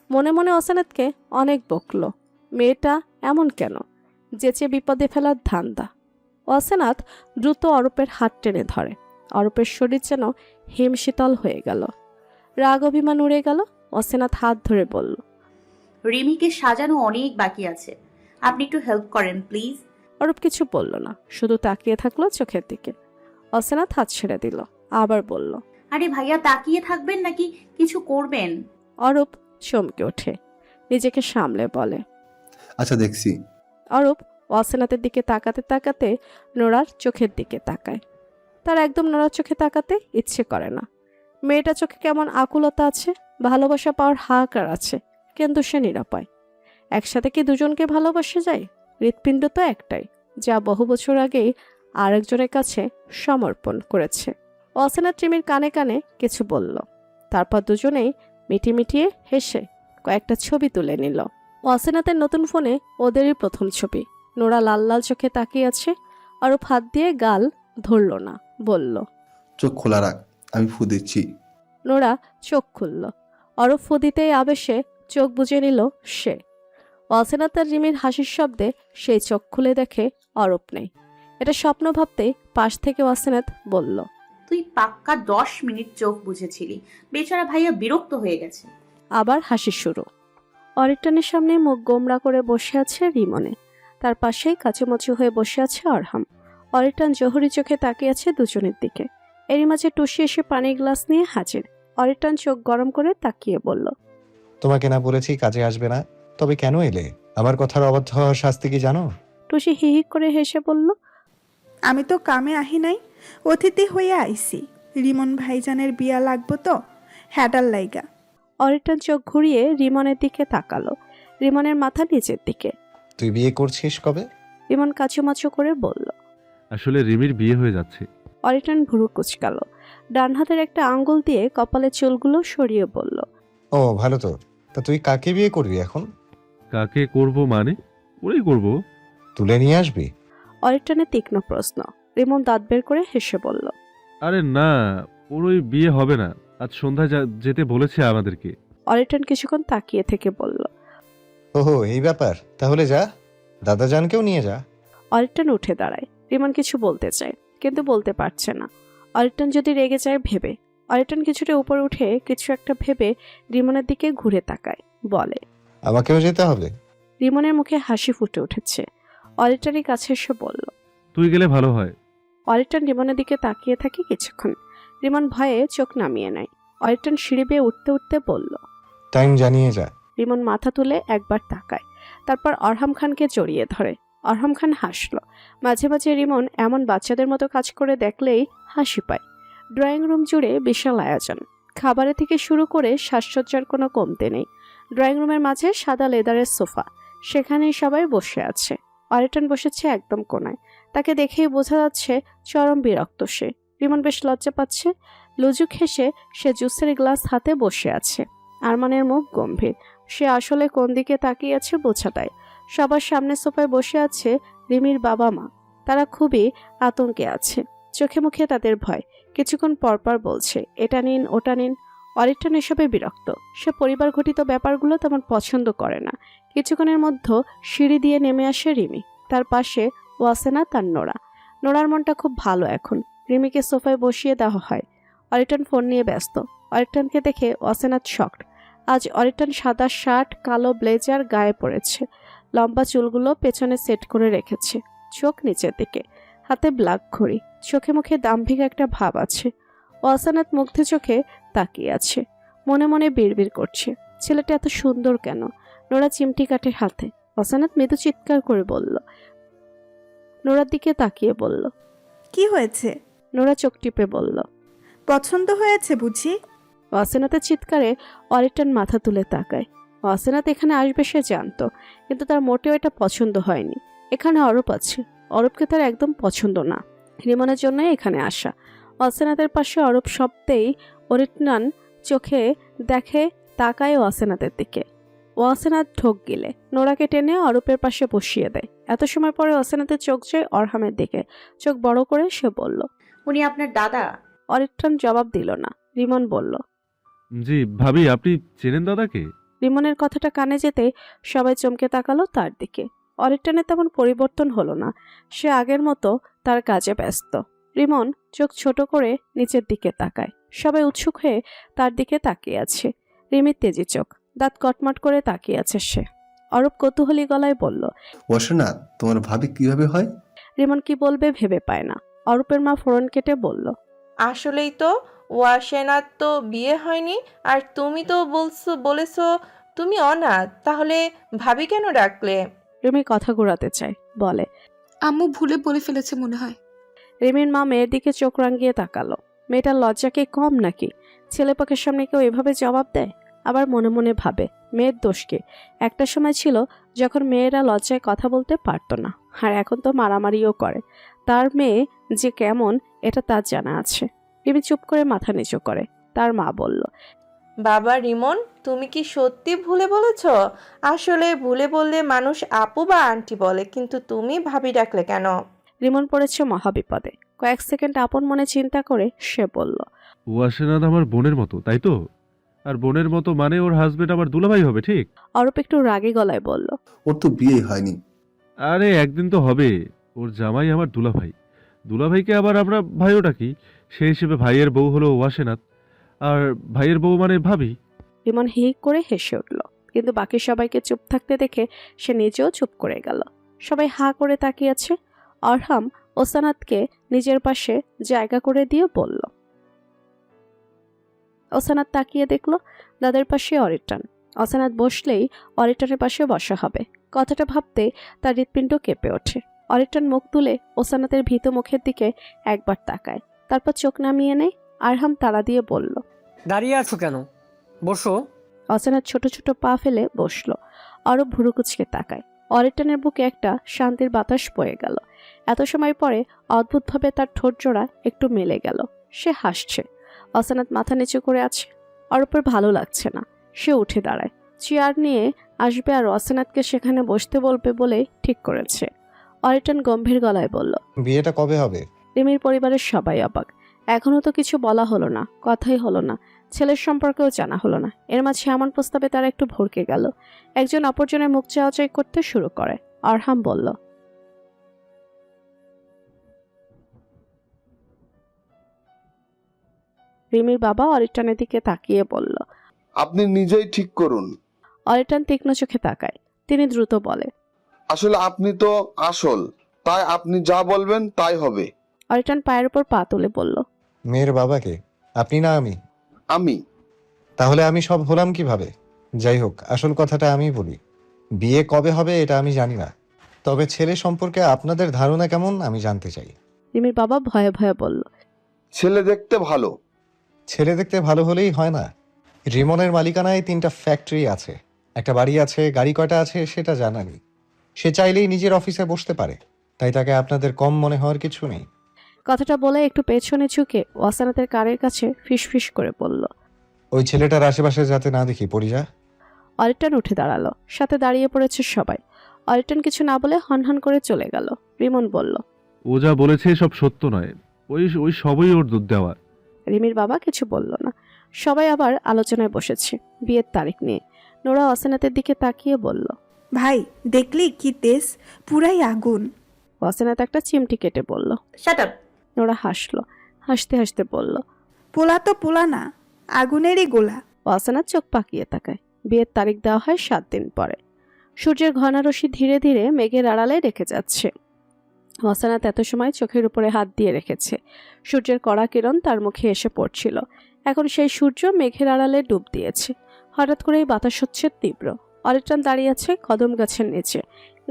মনে মনে অসেনাতকে অনেক বকল। মেয়েটা এমন কেন, যেচে বিপদে ফেলার ধান্দা। অসেনাত দ্রুত অরূপের হাত টেনে ধরে। অরূপের শরীর যেন হিমশীতল হয়ে গেল। রাগ অভিমান উড়ে গেল। অসেনাত হাত ধরে বলল, রিমিকে সাজানো অনেক বাকি আছে, আপনি একটু হেল্প করেন প্লিজ। অরূপ কিছু বলল না, শুধু তাকিয়ে থাকলো চোখের দিকে। অসেনাত হাত ছেড়ে দিল, আবার বলল, আরে ভাইয়া, তাকিয়ে থাকবেন নাকি কিছু করবেন? অরূপ চমকে ওঠে, নিজেকে সামলে বলে, আচ্ছা দেখছি। অরূপ অসেনাতের দিকে তাকাতে তাকাতে নোরার চোখের দিকে তাকায়। তার একদম নোরার চোখে তাকাতে ইচ্ছে করে না। মেয়েটা চোখে কেমন আকুলতা আছে, ভালোবাসা পাওয়ার হাহাকার আছে, কিন্তু সে নিরাপয়। একসাথে কি দুজনকে ভালোবাসা যায়? হৃৎপিণ্ড তো একটাই, যা বহু বছর আগেই আরেকজনের কাছে সমর্পণ করেছে। অসেনাত রিমির কানে কানে কিছু বলল, তারপর দুজনেই মিটিমিটিয়ে হেসে কয়েকটা ছবি তুলে নিল। অসেনাতের নতুন ফোনে ওদেরই প্রথম ছবি। নোরা লাল লাল চোখে তাকিয়ে আছে, আরও হাত দিয়ে গাল ধরল না, বলল। চোখ খোলা রাখ, আমি ফু দিচ্ছি। নোরা চোখ খুলল। অরূপ ফু দিতেই আবেশে চোখ বুজে নিল সে। অসেনাত আর রিমির হাসির শব্দে সেই চোখ খুলে দেখে অরূপ নেই। এটা স্বপ্ন ভাবতেই পাশ থেকে অসেনাত বলল, তুই পাক্কা 10 মিনিট চোখ বুঝেছিলি। বেচারা ভাইয়া বিরক্ত হয়ে গেছে। আবার হাসি শুরু। অরিটনের সামনে মুখ গোমড়া করে বসে আছে রিমনে, তার পাশেই কাচুমাচু হয়ে বসে আছে অরহাম। অরিটন জহুরি চোখে তাকিয়ে আছে দুজনের দিকে। এরই মাঝে টুসি এসে পানির গ্লাস নিয়ে হাজির। অরিটন চোখ গরম করে তাকিয়ে বলল, তোমাকে না বলেছি কাজে আসবে না, তবে কেন এলে? আমার কথার অবাধ্য হওয়ার শাস্তি কি জানো? টুসি হিহিক করে হেসে বলল, আমি তো কামে আহি নাই, অতিথি হয়ে আইছি। রিমন ভাইজানের বিয়া লাগবো তো, হ্যাডার লাইগা। অরিটন চোখ ঘুরিয়ে রিমনের দিকে তাকালো। রিমনের মাথা নিচের দিকে। তুই বিয়ে করছিস কবে? রিমন কাচুমাচু করে বলল। আসলে রিমির বিয়ে হয়ে যাচ্ছে। অরিটন ভুরু কুচকালো। ডান হাতের একটা আঙ্গুল দিয়ে কপালের চুলগুলো সরিয়ে বলল, ও ভালো তো। তা তুই কাকে বিয়ে করবি এখন? কাকে করব মানে? ওরেই করব। তুলে নিয়ে আসবি? অরিটনের তীক্ষ্ণ প্রশ্ন। রিমন দাঁত বের করে হেসে বলল, আরে না, ওর ওই বিয়ে হবে না। আজ সন্ধ্যায় যেতে বলেছে আমাদেরকে। অরিটন কিছুক্ষণ তাকিয়ে থেকে বলল। ওহো, এই ব্যাপার। তাহলে যা, দাদাজানকেও নিয়ে যা। অরিটন উঠে দাঁড়ায়। রিমন কিছু বলতে চায়, কিন্তু বলতে পারছে না। অরিটন যদি রেগে যায় ভেবে। অরিটন কিছুটা উপরে উঠে কিছু একটা ভেবে রিমনের দিকে ঘুরে তাকায়, বলে, আমাকেও যেতে হবে? রিমনের মুখে হাসি ফুটে উঠেছে। অরিটনের কাছে এসে বলল। তুই গেলে ভালো হয়। অরিটন রিমনের দিকে তাকিয়ে থাকে কিছুক্ষণ। রিমন ভয়ে চোখ নামিয়ে নেয়। অরিটন সিঁড়ি বেয়ে উঠতে উঠতে বলল, টাইম জানিয়ে যা। রিমন মাথা তুলে একবার তাকায়, তারপর অরহাম খানকে জড়িয়ে ধরে। অরহাম খান হাসল। মাঝে মাঝে রিমন এমন বাচ্চাদের মতো কাজ করে দেখলেই হাসি পায়। ড্রয়িং রুম জুড়ে বিশাল আয়োজন। খাবারের থেকে শুরু করে সাজসজ্জার কোনো কমতে নেই। ড্রয়িং রুমের মাঝে সাদা লেদারের সোফা, সেখানেই সবাই বসে আছে। অরিটন বসেছে একদম কোনায়। তাকে দেখেই বোঝা যাচ্ছে চরম বিরক্ত সে। রিমন বেশ লজ্জা পাচ্ছে। লুজুক হেসে সে জুসের গ্লাস হাতে বসে আছে। আরমানের মুখ গম্ভীর। সে আসলে কোন দিকে তাকিয়ে আছে বোঝা দেয়। সবার সামনে সোফায় বসে আছে রিমির বাবা মা। তারা খুবই আতঙ্কে আছে। চোখে মুখে তাদের ভয়। কিছুক্ষণ পরপর বলছে, এটা নিন ওটা নিন। অরিটন এসবে বিরক্ত। সে পরিবার ঘটিত ব্যাপারগুলো তেমন পছন্দ করে না। কিছুক্ষণের মধ্যে সিঁড়ি দিয়ে নেমে আসে রিমি। তার পাশে ওয়াসেনা তার নোরা। নোরার মনটা খুব ভালো এখন। রিমিকে সোফায় বসিয়ে দেওয়া হয়। অরিটন ফোন নিয়ে ব্যস্ত। অরিটনকে দেখে ওয়াসেনাথ শকড। আজ অরিটন সাদা শার্ট, কালো ব্লেজার গায়ে পড়েছে। লম্বা চুলগুলো পেছনে সেট করে রেখেছে, চোখ নিচের দিকে। হাতে ব্ল্যাক ঘড়ি। চোখে মুখে দাম্ভিক একটা ভাব আছে। ওয়াসেনাথ মুগ্ধ চোখে তাকিয়ে আছে। মনে মনে বিড়বিড় করছে, ছেলেটা এত সুন্দর কেন? নোরা চিমটি কাটে হাতে। ওয়াসেনাথ মৃদু চিৎকার করে বলল। নোরার দিকে তাকিয়ে বলল, কি হয়েছে? নোরা চোখ টিপে বলল, পছন্দ হয়েছে বুঝি? ওয়াসেনাথের চিৎকারে অরিটন মাথা তুলে তাকায়। ওয়াসেনাথ এখানে আসবে সে জানতো, কিন্তু তার মোটেও এটা পছন্দ হয়নি। এখানে অরূপ আছে। অরূপকে তার একদম পছন্দ না। রিমনের জন্যই এখানে আসা। ওয়াসেনাথের পাশে অরূপ শব্দেই অরিটন চোখে দেখে, তাকায় ওয়াসেনাথের দিকে। ওয়াসেনাথ ঢোক গিলে নোরাকে টেনে অরূপের পাশে বসিয়ে দেয়। এত সময় পরে ওয়াসেনাথের চোখ যায় অরহামের দিকে। চোখ বড় করে সে বলল, উনি আপনার দাদা? অরিটন জবাব দিল না। রিমন বলল, জি ভাবি, আপনি চেনেন দাদাকে? রিমনের কথাটা কানে যেতে সবাই চমকে তাকালো তার দিকে। অরিটনের তেমন পরিবর্তন হলো না। সে আগের মতো তার কাজে ব্যস্ত। রিমন চোখ ছোট করে নিচের দিকে তাকায়। সবাই উৎসুক হয়ে তার দিকে তাকিয়ে আছে। রিমির তেজি চোখ, দাঁত কটমট করে তাকিয়ে আছে সে। অরূপ কৌতূহলী গলায় বলল, না, তোমার ভাবি কিভাবে হয়? রিমন কি বলবে ভেবে পায় না। অরূপের মা ফোড়ন কেটে বলল, আসলেই তো ওয়াসেনার তো বিয়ে হয়নি, আর তুমি তো বলেছো তুমি অনাথ, তাহলে ভাবি কেন ডাকলে? রিমি কথা ঘোরাতে চায়, বলে, আম্মু ভুলে বলে ফেলেছে মনে হয়। রিমির মা মেয়ের দিকে চোখ রাঙিয়ে তাকালো। মেয়েটার লজ্জা কি কম নাকি? ছেলেপক্ষের সামনে কেউ এভাবে জবাব দেয়? আবার মনে মনে ভাবে, মেয়ের দোষ কি? একটা সময় ছিল যখন মেয়েরা লজ্জায় কথা বলতে পারতো না, আর এখন তো মারামারিও করে। তার মেয়ে যে কেমন এটা তার জানা আছে। রিমি চুপ করে মাথা নিচু করে। তার মা বলল, বাবা রিমন, তুমি কি সত্যি ভুলে বলেছ? আসলে ভুলে বললে মানুষ আপু বা আন্টি বলে, কিন্তু তুমি ভাবি ডাকলে কেন? রিমন পড়েছে মহাবিপদে। কয়েক সেকেন্ড আপন মনে চিন্তা করে সে বলল, ওয়াসেনাদ আমার বোনের মতো, তাই তো? আর বোনের মতো মানে ওর হাজবেন্ড আমার দুলাভাই হবে, ঠিক? অরূপ একটু রাগী গলায় বলল, ওর তো বিয়েই হয়নি। আরে একদিন তো হবে। ওর জামাই আমার দুলাভাই, দুলাভাইকে আবার আমরা ভাইও ডাকি। সেই হিসেবে ভাইয়ের বউ হলো ওয়াসেনাদ, আর ভাইয়ের বউ মানে ভাবি। রিমন হিক করে হেসে উঠল, কিন্তু বাকি সবাইকে চুপ থাকতে দেখে সে নিজেও চুপ করে গেল। সবাই হা করে তাকিয়ে আছে। অরহাম ওসানাতকে নিজের পাশে জায়গা করে দিয়ে বলল। ওসানাত তাকিয়ে দেখল দাদের পাশে অরিটান। ওসানাত বসলেই অরিটানের পাশে বসা হবে। কথাটা ভাবতে তার হৃৎপিণ্ড কেঁপে ওঠে। অরিটান মুখ তুলে ওসানাতের ভীত মুখের দিকে একবার তাকায়, তারপর চোখ নামিয়ে নেয়। আরহাম তাড়া দিয়ে বলল, দাঁড়িয়ে আছো কেন? বসো। অচেনার ছোট ছোট পা ফেলে বসলো। আরো ভুরু কুচকে তাকায়। অরিটানের বুকে একটা শান্তির বাতাস বয়ে গেল। এত সময় পরে অদ্ভুতভাবে তার ঠোঁট জোড়া একটু মেলে গেল। সে হাসছে। অচেনাত মাথা নিচু করে আছে। অরূপের ভালো লাগছে না। সে উঠে দাঁড়ায়, চেয়ার নিয়ে আসবে আর অচেনাতকে সেখানে বসতে বলবে বলে ঠিক করেছে। অরিটান গম্ভীর গলায় বলল, বিয়েটা কবে হবে? রিমির পরিবারের সবাই অবাক। এখনো তো কিছু বলা হলো না, কথাই হলো না, ছেলের সম্পর্কেও জানা হলো না। এর মাঝে এমন প্রস্তাবে তারা একটু ভড়কে গেল। একজন অপরজনের মুখ চাওয়াচাই করতে শুরু করে। আরহাম বলল, রিমির বাবা অরিটানের দিকে তাকিয়ে বলল। আপনি নিজেই ঠিক করুন। অরিটান তীক্ষ্ণ চোখে তাকায়। তিনি দ্রুত বলে, আসলে আপনি তো আসল, তাই আপনি যা বলবেন তাই হবে। অরিটান পায়ের উপর পা তুলে বলল, মেয়ের বাবাকে? আপনি না আমি? আমি। তাহলে আমি সব হলাম কিভাবে? যাই হোক, আসল কথাটা আমি বলি। বিয়ে কবে হবে এটা আমি জানি না, তবে ছেলে সম্পর্কে আপনাদের ধারণা কেমন আমি জানতে চাই। রিমির বাবা ভয়ে ভয়ে বলল, ছেলে দেখতে ভালো। ছেলে দেখতে ভালো হলেই হয় না। রিমনের মালিকানায় 3টা ফ্যাক্টরি আছে, একটা বাড়ি আছে, গাড়ি কয়টা আছে সেটা জানা নেই। সে চাইলেই নিজের অফিসে বসতে পারে, তাই তাকে আপনাদের কম মনে হওয়ার কিছু নেই। কথাটা বলে একটু পেছনে ঝুঁকে ওয়াসানাতের কারের কাছে ফিসফিস করে বলল, ওই ছেলেটার আশেপাশে যাতে না দেখি, পরিজা। অরিটান উঠে দাঁড়ালো। সাথে দাঁড়িয়ে পড়েছে সবাই। অরিটান কিছু না বলে হনহন করে চলে গেল। রিমন বলল, ও যা বলেছে সব সত্য নয়, ওই ওই সবই ওর দুধ দেওয়া। রিমির বাবা কিছু বলল না। সবাই আবার আলোচনায় বসেছে বিয়ের তারিখ নিয়ে। নোরা ওয়াসেনাতের দিকে তাকিয়ে বলল, ভাই দেখলি কি তেজ, পুরাই আগুন। ওয়াসেনাত একটা চিমটি কেটে বলল। Shut up. নোরা হাসলো। হাসতে হাসতে বলল, পোলা তো পোলা না, আগুনেরই গোলা। ওয়াসেনাত চোখ পাকিয়ে তাকায়। বিয়ের তারিখ দেওয়া হয় 7 দিন পরে। সূর্যের ঘনারশি ধীরে ধীরে মেঘের আড়ালে রেখে যাচ্ছে। ওয়াসেনাত এত সময় চোখের উপরে হাত দিয়ে রেখেছে। সূর্যের কড়া কিরণ তার মুখে এসে পড়ছিল। এখন সেই সূর্য মেঘের আড়ালে ডুব দিয়েছে। হঠাৎ করেই বাতাস হচ্ছে তীব্র। অরিটান দাঁড়িয়ে আছে কদম গাছের নিচে।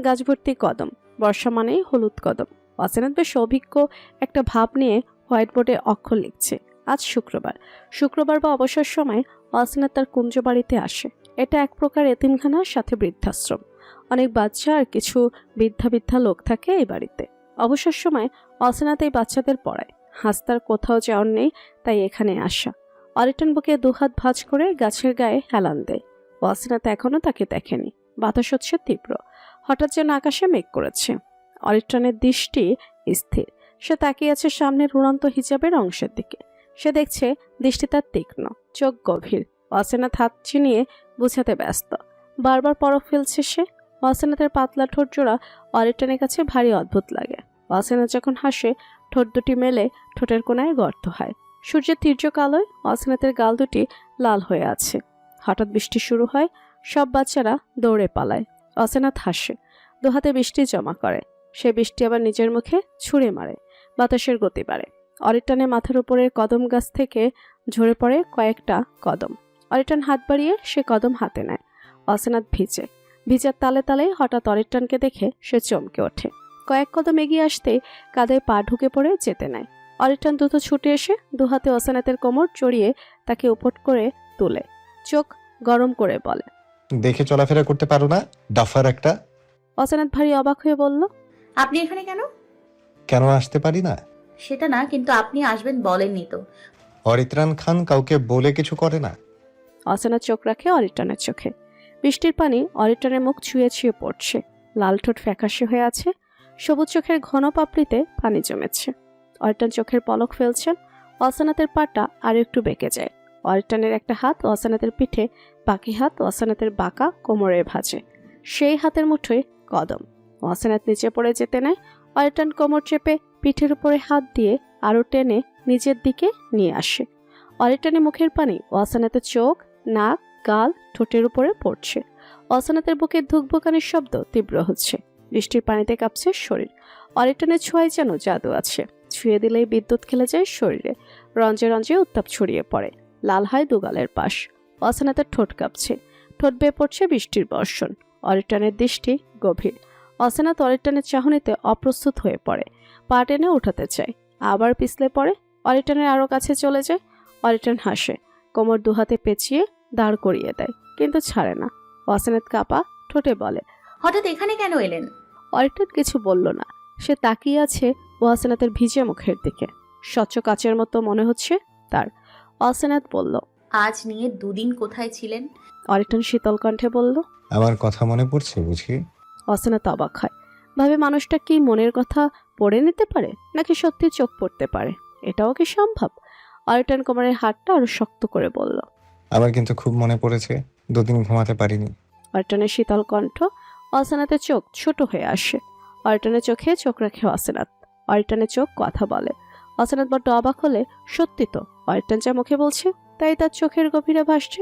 গাছ ভর্তি কদম, বর্ষা মানেই হলুদ কদম। ওয়াসেনাত বেশ অভিজ্ঞ একটা ভাব নিয়ে হোয়াইট বোর্ডে অক্ষর লিখছে। আজ শুক্রবার। শুক্রবার বা অবসর সময় ওয়াসেনাত তার কুঞ্জ বাড়িতে আসে। এটা এক প্রকার এতিমখানা, সাথে বৃদ্ধাশ্রম। অনেক বাচ্চা আর কিছু বৃদ্ধা লোক থাকে এই বাড়িতে। অবসর সময় ওয়াসেনাত এই বাচ্চাদের পড়ায়। হাসতার কোথাও যাওয়ার নেই, তাই এখানে আসা। অরিটান বুকে দুহাত ভাঁজ করে গাছের গায়ে হেলান দেয়। ওয়াসেনাত এখনো তাকে দেখেনি। বাতাস হচ্ছে তীব্র। হঠাৎ যেন আকাশে মেঘ করেছে। অরিটানের দৃষ্টি স্থির। সে তাকিয়ে আছে সামনের উড়ন্ত হিজাবের অংশের দিকে। সে দেখছে দৃষ্টি তার তীক্ষ্ণ, চোখ গভীর। ওয়াসেনাত হাত চিনিয়ে বুঝাতে ব্যস্ত। বারবার পরখ ফেলছে সে। ওয়াসেনাতের পাতলা ঠোঁট জোড়া অরিটানের কাছে ভারী অদ্ভুত লাগে। ওয়াসেনাত যখন হাসে, ঠোঁট দুটি মেলে ঠোঁটের কোনায় গর্ত হয়। সূর্যের তীর্যক আলোয় ওয়াসেনাতের গাল দুটি লাল হয়ে আছে। হঠাৎ বৃষ্টি শুরু হয়। সব বাচ্চারা দৌড়ে পালায়। ওয়াসেনাত হাসে, দুহাতে বৃষ্টি জমা করে। সে বৃষ্টি আবার নিজের মুখে ছুঁড়ে মারে। বাতাসের গতি বাড়ে। অরিটানের মাথার উপরের কদম গাছ থেকে ঝরে পড়ে কয়েকটা কদম। অরিটান হাত বাড়িয়ে সে কদম হাতে নেয়। ওয়াসেনাত ভিজে। ভিজার তালে তালে হঠাৎ অরিটানকে দেখে সে চমকে ওঠে। কয়েক কদম এগিয়ে আসতেই কাঁধে পা ঢুকে পড়ে যেতে নেয়। অরিটান দ্রুত ছুটে এসে দুহাতে ওয়াসেনাতের কোমর জড়িয়ে তাকে উপট করে তুলে চোখ গরম করে বলে, দেখে চলাফেরা করতে পারো না? ডাফার একটা। অসেনাত ভারী অবাক হয়ে বলল, আপনি এখানে কেন? কেন আসতে পারি না? সেটা না, কিন্তু আপনি আসবেন বলেননি তো। অরিত্রাণ খান কাউকে বলে কিছু করে না। অসেনাত চোখ রাখে অরিটনের চোখে। বৃষ্টির পানি অরিটনের মুখ ছুঁয়ে ছুঁয়ে পড়ছে। লাল ঠোঁট ফ্যাকাশে হয়ে আছে, সবুজ চোখের ঘন পাপড়িতে পানি জমেছে। অরিটন চোখের পলক ফেলছেন। অসেনাতের পাটা আর একটু বেঁকে যায়। অরিটনের একটা হাত অসেনাতের পিঠে, বাকি হাত অসেনাতের বাঁকা কোমরে ভাঁজে। সেই হাতের মুঠোয় কদম। অসেনাত নিচে পড়ে যেতে নেয়। অরিটন কোমর চেপে পিঠের উপরে হাত দিয়ে আরো টেনে নিজের দিকে নিয়ে আসে। অরিটনের মুখের পানি অসেনাতের চোখ, নাক, গাল, ঠোঁটের উপরে পড়ছে। অসেনাতের বুকে ধুকভুকানির শব্দ তীব্র হচ্ছে। বৃষ্টির পানিতে কাঁপছে শরীর। অরিটনের ছোঁয়ায় যেন জাদু আছে। ছুঁয়ে দিলেই বিদ্যুৎ খেলে যায় শরীরে। রঞ্জে রঞ্জে উত্তাপ ছড়িয়ে পড়ে। লাল হয় দুগালের পাশ। অসেনাতের ঠোঁট কাঁপছে। ঠোঁট বেয়ে পড়ছে বৃষ্টির বর্ষণ। অরিটনের দৃষ্টি গভীর। অসেনাত অরিটনের চাহনিতে অপ্রস্তুত হয়ে পড়ে। পা টেনে উঠাতে চায়, আবার পিছলে পড়ে। অরিটনের আরো কাছে চলে যায়। অরিটন হাসে, কোমর দুহাতে পেঁচিয়ে দাঁড় করিয়ে দেয়, কিন্তু ছাড়ে না। অসেনাত কাঁপা ঠোঁটে বলে, হঠাৎ এখানে কেন এলেন? অরিটন কিছু বলল না। সে তাকিয়ে আছে অসেনাতের ভিজে মুখের দিকে। স্বচ্ছ কাচের মতো মনে হচ্ছে তার। অসেনাত বলল, আজ নিয়ে দুদিন কোথায় ছিলেন? অরিটন শীতল কণ্ঠে বলল। আমার কথা মনে পড়ছে বুঝি? অসেনাত অবাক হয়, ভাবে মানুষটা কি মনের কথা পড়ে নিতে পারে, নাকি সত্যি চোখ পড়তে পারে? এটাও কি সম্ভব? অরিটন কোমরের হাতটা আরো শক্ত করে বলল। আমার কিন্তু খুব মনে পড়েছে, দুদিন ঘুমাতে পারিনি। অরিটনের শীতল কণ্ঠ। অসেনাতের চোখ ছোট হয়ে আসে। অরিটনের চোখে চোখ রাখে অসেনাত। অরিটনের চোখ কথা বলে। অসেনাত বড্ড অবাক হলে, সত্যি তো অরিটন যা মুখে বলছে তাই তার চোখের গভীরে ভাসছে।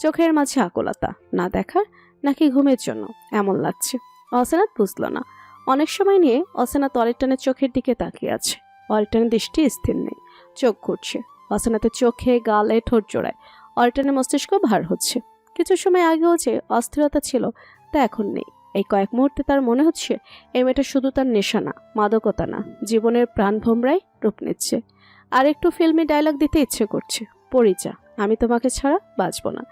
চোখের মাঝে আকুলতা, না দেখার নাকি ঘুমের জন্য এমন লাগছে। অসেনাত বুঝল না। অনেক সময় নিয়ে অসেনাত অরিটনের চোখের দিকে তাকিয়ে আছে। অরিটনের দৃষ্টি স্থির নেই, চোখ ঘুরছে। অসেনাতের চোখে, গালে, ঠোঁট জোড়ায় অরিটনের মস্তিষ্ক ভার হচ্ছে। কিছু সময় আগেও যে অস্থিরতা ছিল তা এখন নেই। এই কয়েক মুহূর্তে তার মনে হচ্ছে এই মেয়েটা শুধু তার নেশা না, মাদকতা না, জীবনের প্রাণ ভোমরায় রূপ নিচ্ছে। আর একটু ফিল্মি ডায়লগ দিতে ইচ্ছে করছে। পরিচা, আমি তোমাকে ছাড়া বাঁচব না।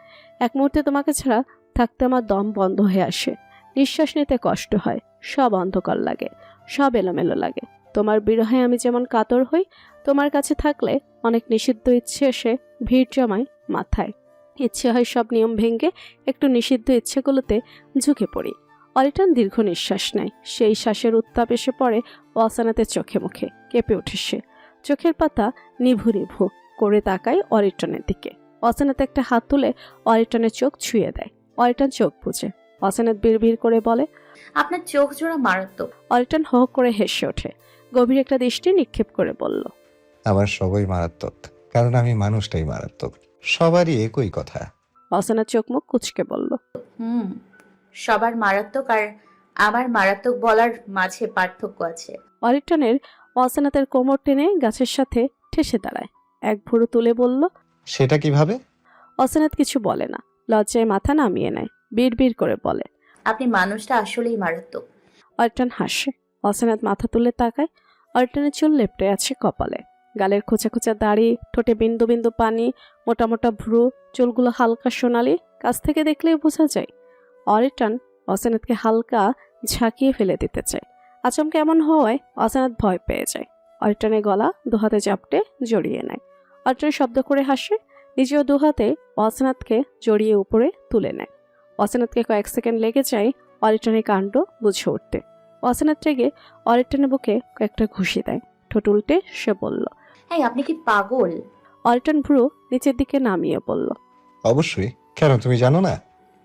এক মুহূর্তে তোমাকে ছাড়া থাকতে আমার দম বন্ধ হয়ে আসে। নিঃশ্বাস নিতে কষ্ট হয়। সব অন্ধকার লাগে, সব এলোমেলো লাগে। তোমার বিরহে আমি যেমন কাতর হই, তোমার কাছে থাকলে অনেক নিষিদ্ধ ইচ্ছে এসে ভিড় জমায় মাথায়। ইচ্ছে হয় সব নিয়ম ভেঙে একটু নিষিদ্ধ ইচ্ছেগুলোতে ঝুঁকে পড়ি। অরিটন দীর্ঘ নিঃশ্বাস নেয়। সেই শ্বাসের উত্তাপ এসে পড়ে অসেনাতের চোখে মুখে। কেঁপে ওঠে সে। চোখের পাতা নিভু নিভু করে তাকায় অরিটনের দিকে। অসেনাত একটা হাত তুলে অরিটনের চোখ ছুঁয়ে দেয়। অরিটন চোখ বুজে। অসেনাত বিড়বিড় করে বলে, আপনার চোখ জোড়া মারাত্মক। অরিটন হো করে হেসে ওঠে। গভীর একটা দৃষ্টি নিক্ষেপ করে বলল, আমার সবই মারাত্মক, কারণ আমি মানুষটাই মারাত্মক। সবারই একই কথা। অসেনাত চোখ মুখ কুচকে বলল, সবার মারাত্মক আর আমার মারাত্মক বলার মাঝে পার্থক্য আছে। অরিটনের অসেনাতের কোমর টেনে গাছের সাথে ঠেসে দাঁড়ায়। এক ভুরু তুলে বলল। সেটা কিভাবে? অসেনাত কিছু বলে না, লজ্জায় মাথা নামিয়ে নেয়। বিড়বিড় করে বলে, আপনি মানুষটা আসলেই মারাত্মক। অরিটন হাসে। অসেনাত মাথা তুলে তাকায়। অরিটনের চুল লেপ্টে আছে কপালে। গালের খোঁচা খোঁচা দাড়ি, ঠোঁটে বিন্দু বিন্দু পানি, মোটা মোটা ভ্রু, চুলগুলো হালকা সোনালি। কাছ থেকে দেখলেই বোঝা যায়। অরিটন অসেনাতকে হালকা ঝাঁকিয়ে ফেলে দিতে চায়। আচমকা এমন হওয়ায় অসেনাত ভয় পেয়ে যায়। অরিটনের গলা দুহাতে জাপটে জড়িয়ে নেয়। অরিটন শব্দ করে হাসে। নিজেও দুহাতে অসেনাতকে জড়িয়ে উপরে তুলে নেয়। অসেনাতকে কয়েক সেকেন্ড লেগে যায় অরিটনের কাণ্ড বুঝে উঠতে। অসেনাত রেগে অরিটনের বুকে কয়েকটা ঘুষি দেয়। ঠোঁট উল্টে সে বলল, এই আপনি কি পাগল? অরিটন ভ্রু নিচের দিকে নামিয়ে বলল, অবশ্যই। কেন, তুমি জানো না?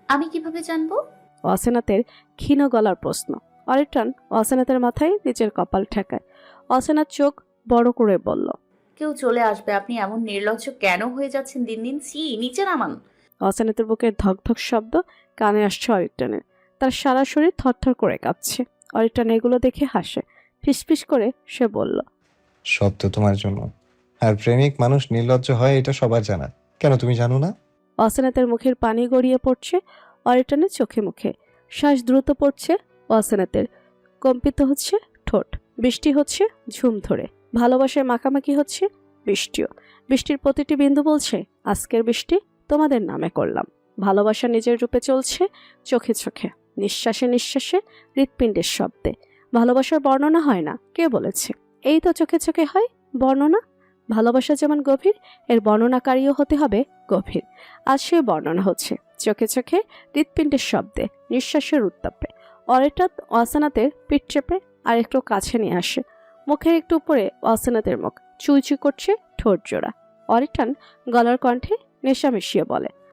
আমি কিভাবে জানবো? অসেনাতের ক্ষীণ গলার প্রশ্ন। অরিটন অসেনাতের মাথায় নিজের কপাল ঠেকায়। অসেনাত চোখ বড় করে বলল, কেউ চলে আসবে। আপনি এমন নির্লজ্জ কেন হয়ে যাচ্ছেন দিন দিন? নিচে নামান। অসেনাতের বুকের ধকধক শব্দ কানে আসছে অরিটনের। তার সারা শরীর থরথর করে কাঁপছে। অরিটন এগুলো দেখে হাসে। ফিসফিস করে সে বলল, সব তো তোমার জন্য। আর প্রেমিক মানুষ নির্লজ্জ হয় এটা সবার জানা। কেন, তুমি জানো না? অসেনাতের মুখের পানি গড়িয়ে পড়ছে অরিটনের চোখে মুখে। শ্বাস দ্রুত পড়ছে অসেনাতের। কম্পিত হচ্ছে ঠোঁট। বৃষ্টি হচ্ছে ঝুম ধরে। ভালোবাসায় মাখামাখি হচ্ছে বৃষ্টিও। বৃষ্টির প্রতিটি বিন্দু বলছে, আজকের বৃষ্টি তোমাদের নামে করলাম। ভালোবাসা নিজের রূপে চলছে চোখে চোখে, নিঃশ্বাসে নিঃশ্বাসে, হৃৎপিণ্ডের শব্দে। ভালোবাসার বর্ণনা হয় না, কে বলেছে? এই তো চোখে চোখে হয় বর্ণনা। ভালোবাসা যেমন গভীর, এর বর্ণনাকারীও হতে হবে গভীর। আজ সে বর্ণনা হচ্ছে চোখে চোখে, হৃৎপিণ্ডের শব্দে, নিঃশ্বাসের উত্তাপে। অরেটাত অসেনাতের পিঠ চেপে আর একটু কাছে নিয়ে আসে। মুখের একটু উপরে অসেনাতের মুখ, চুইচুই করছে ঠোঁট জোড়া। অরিটান গলার কণ্ঠে নেশা মিশিয়ে বলে,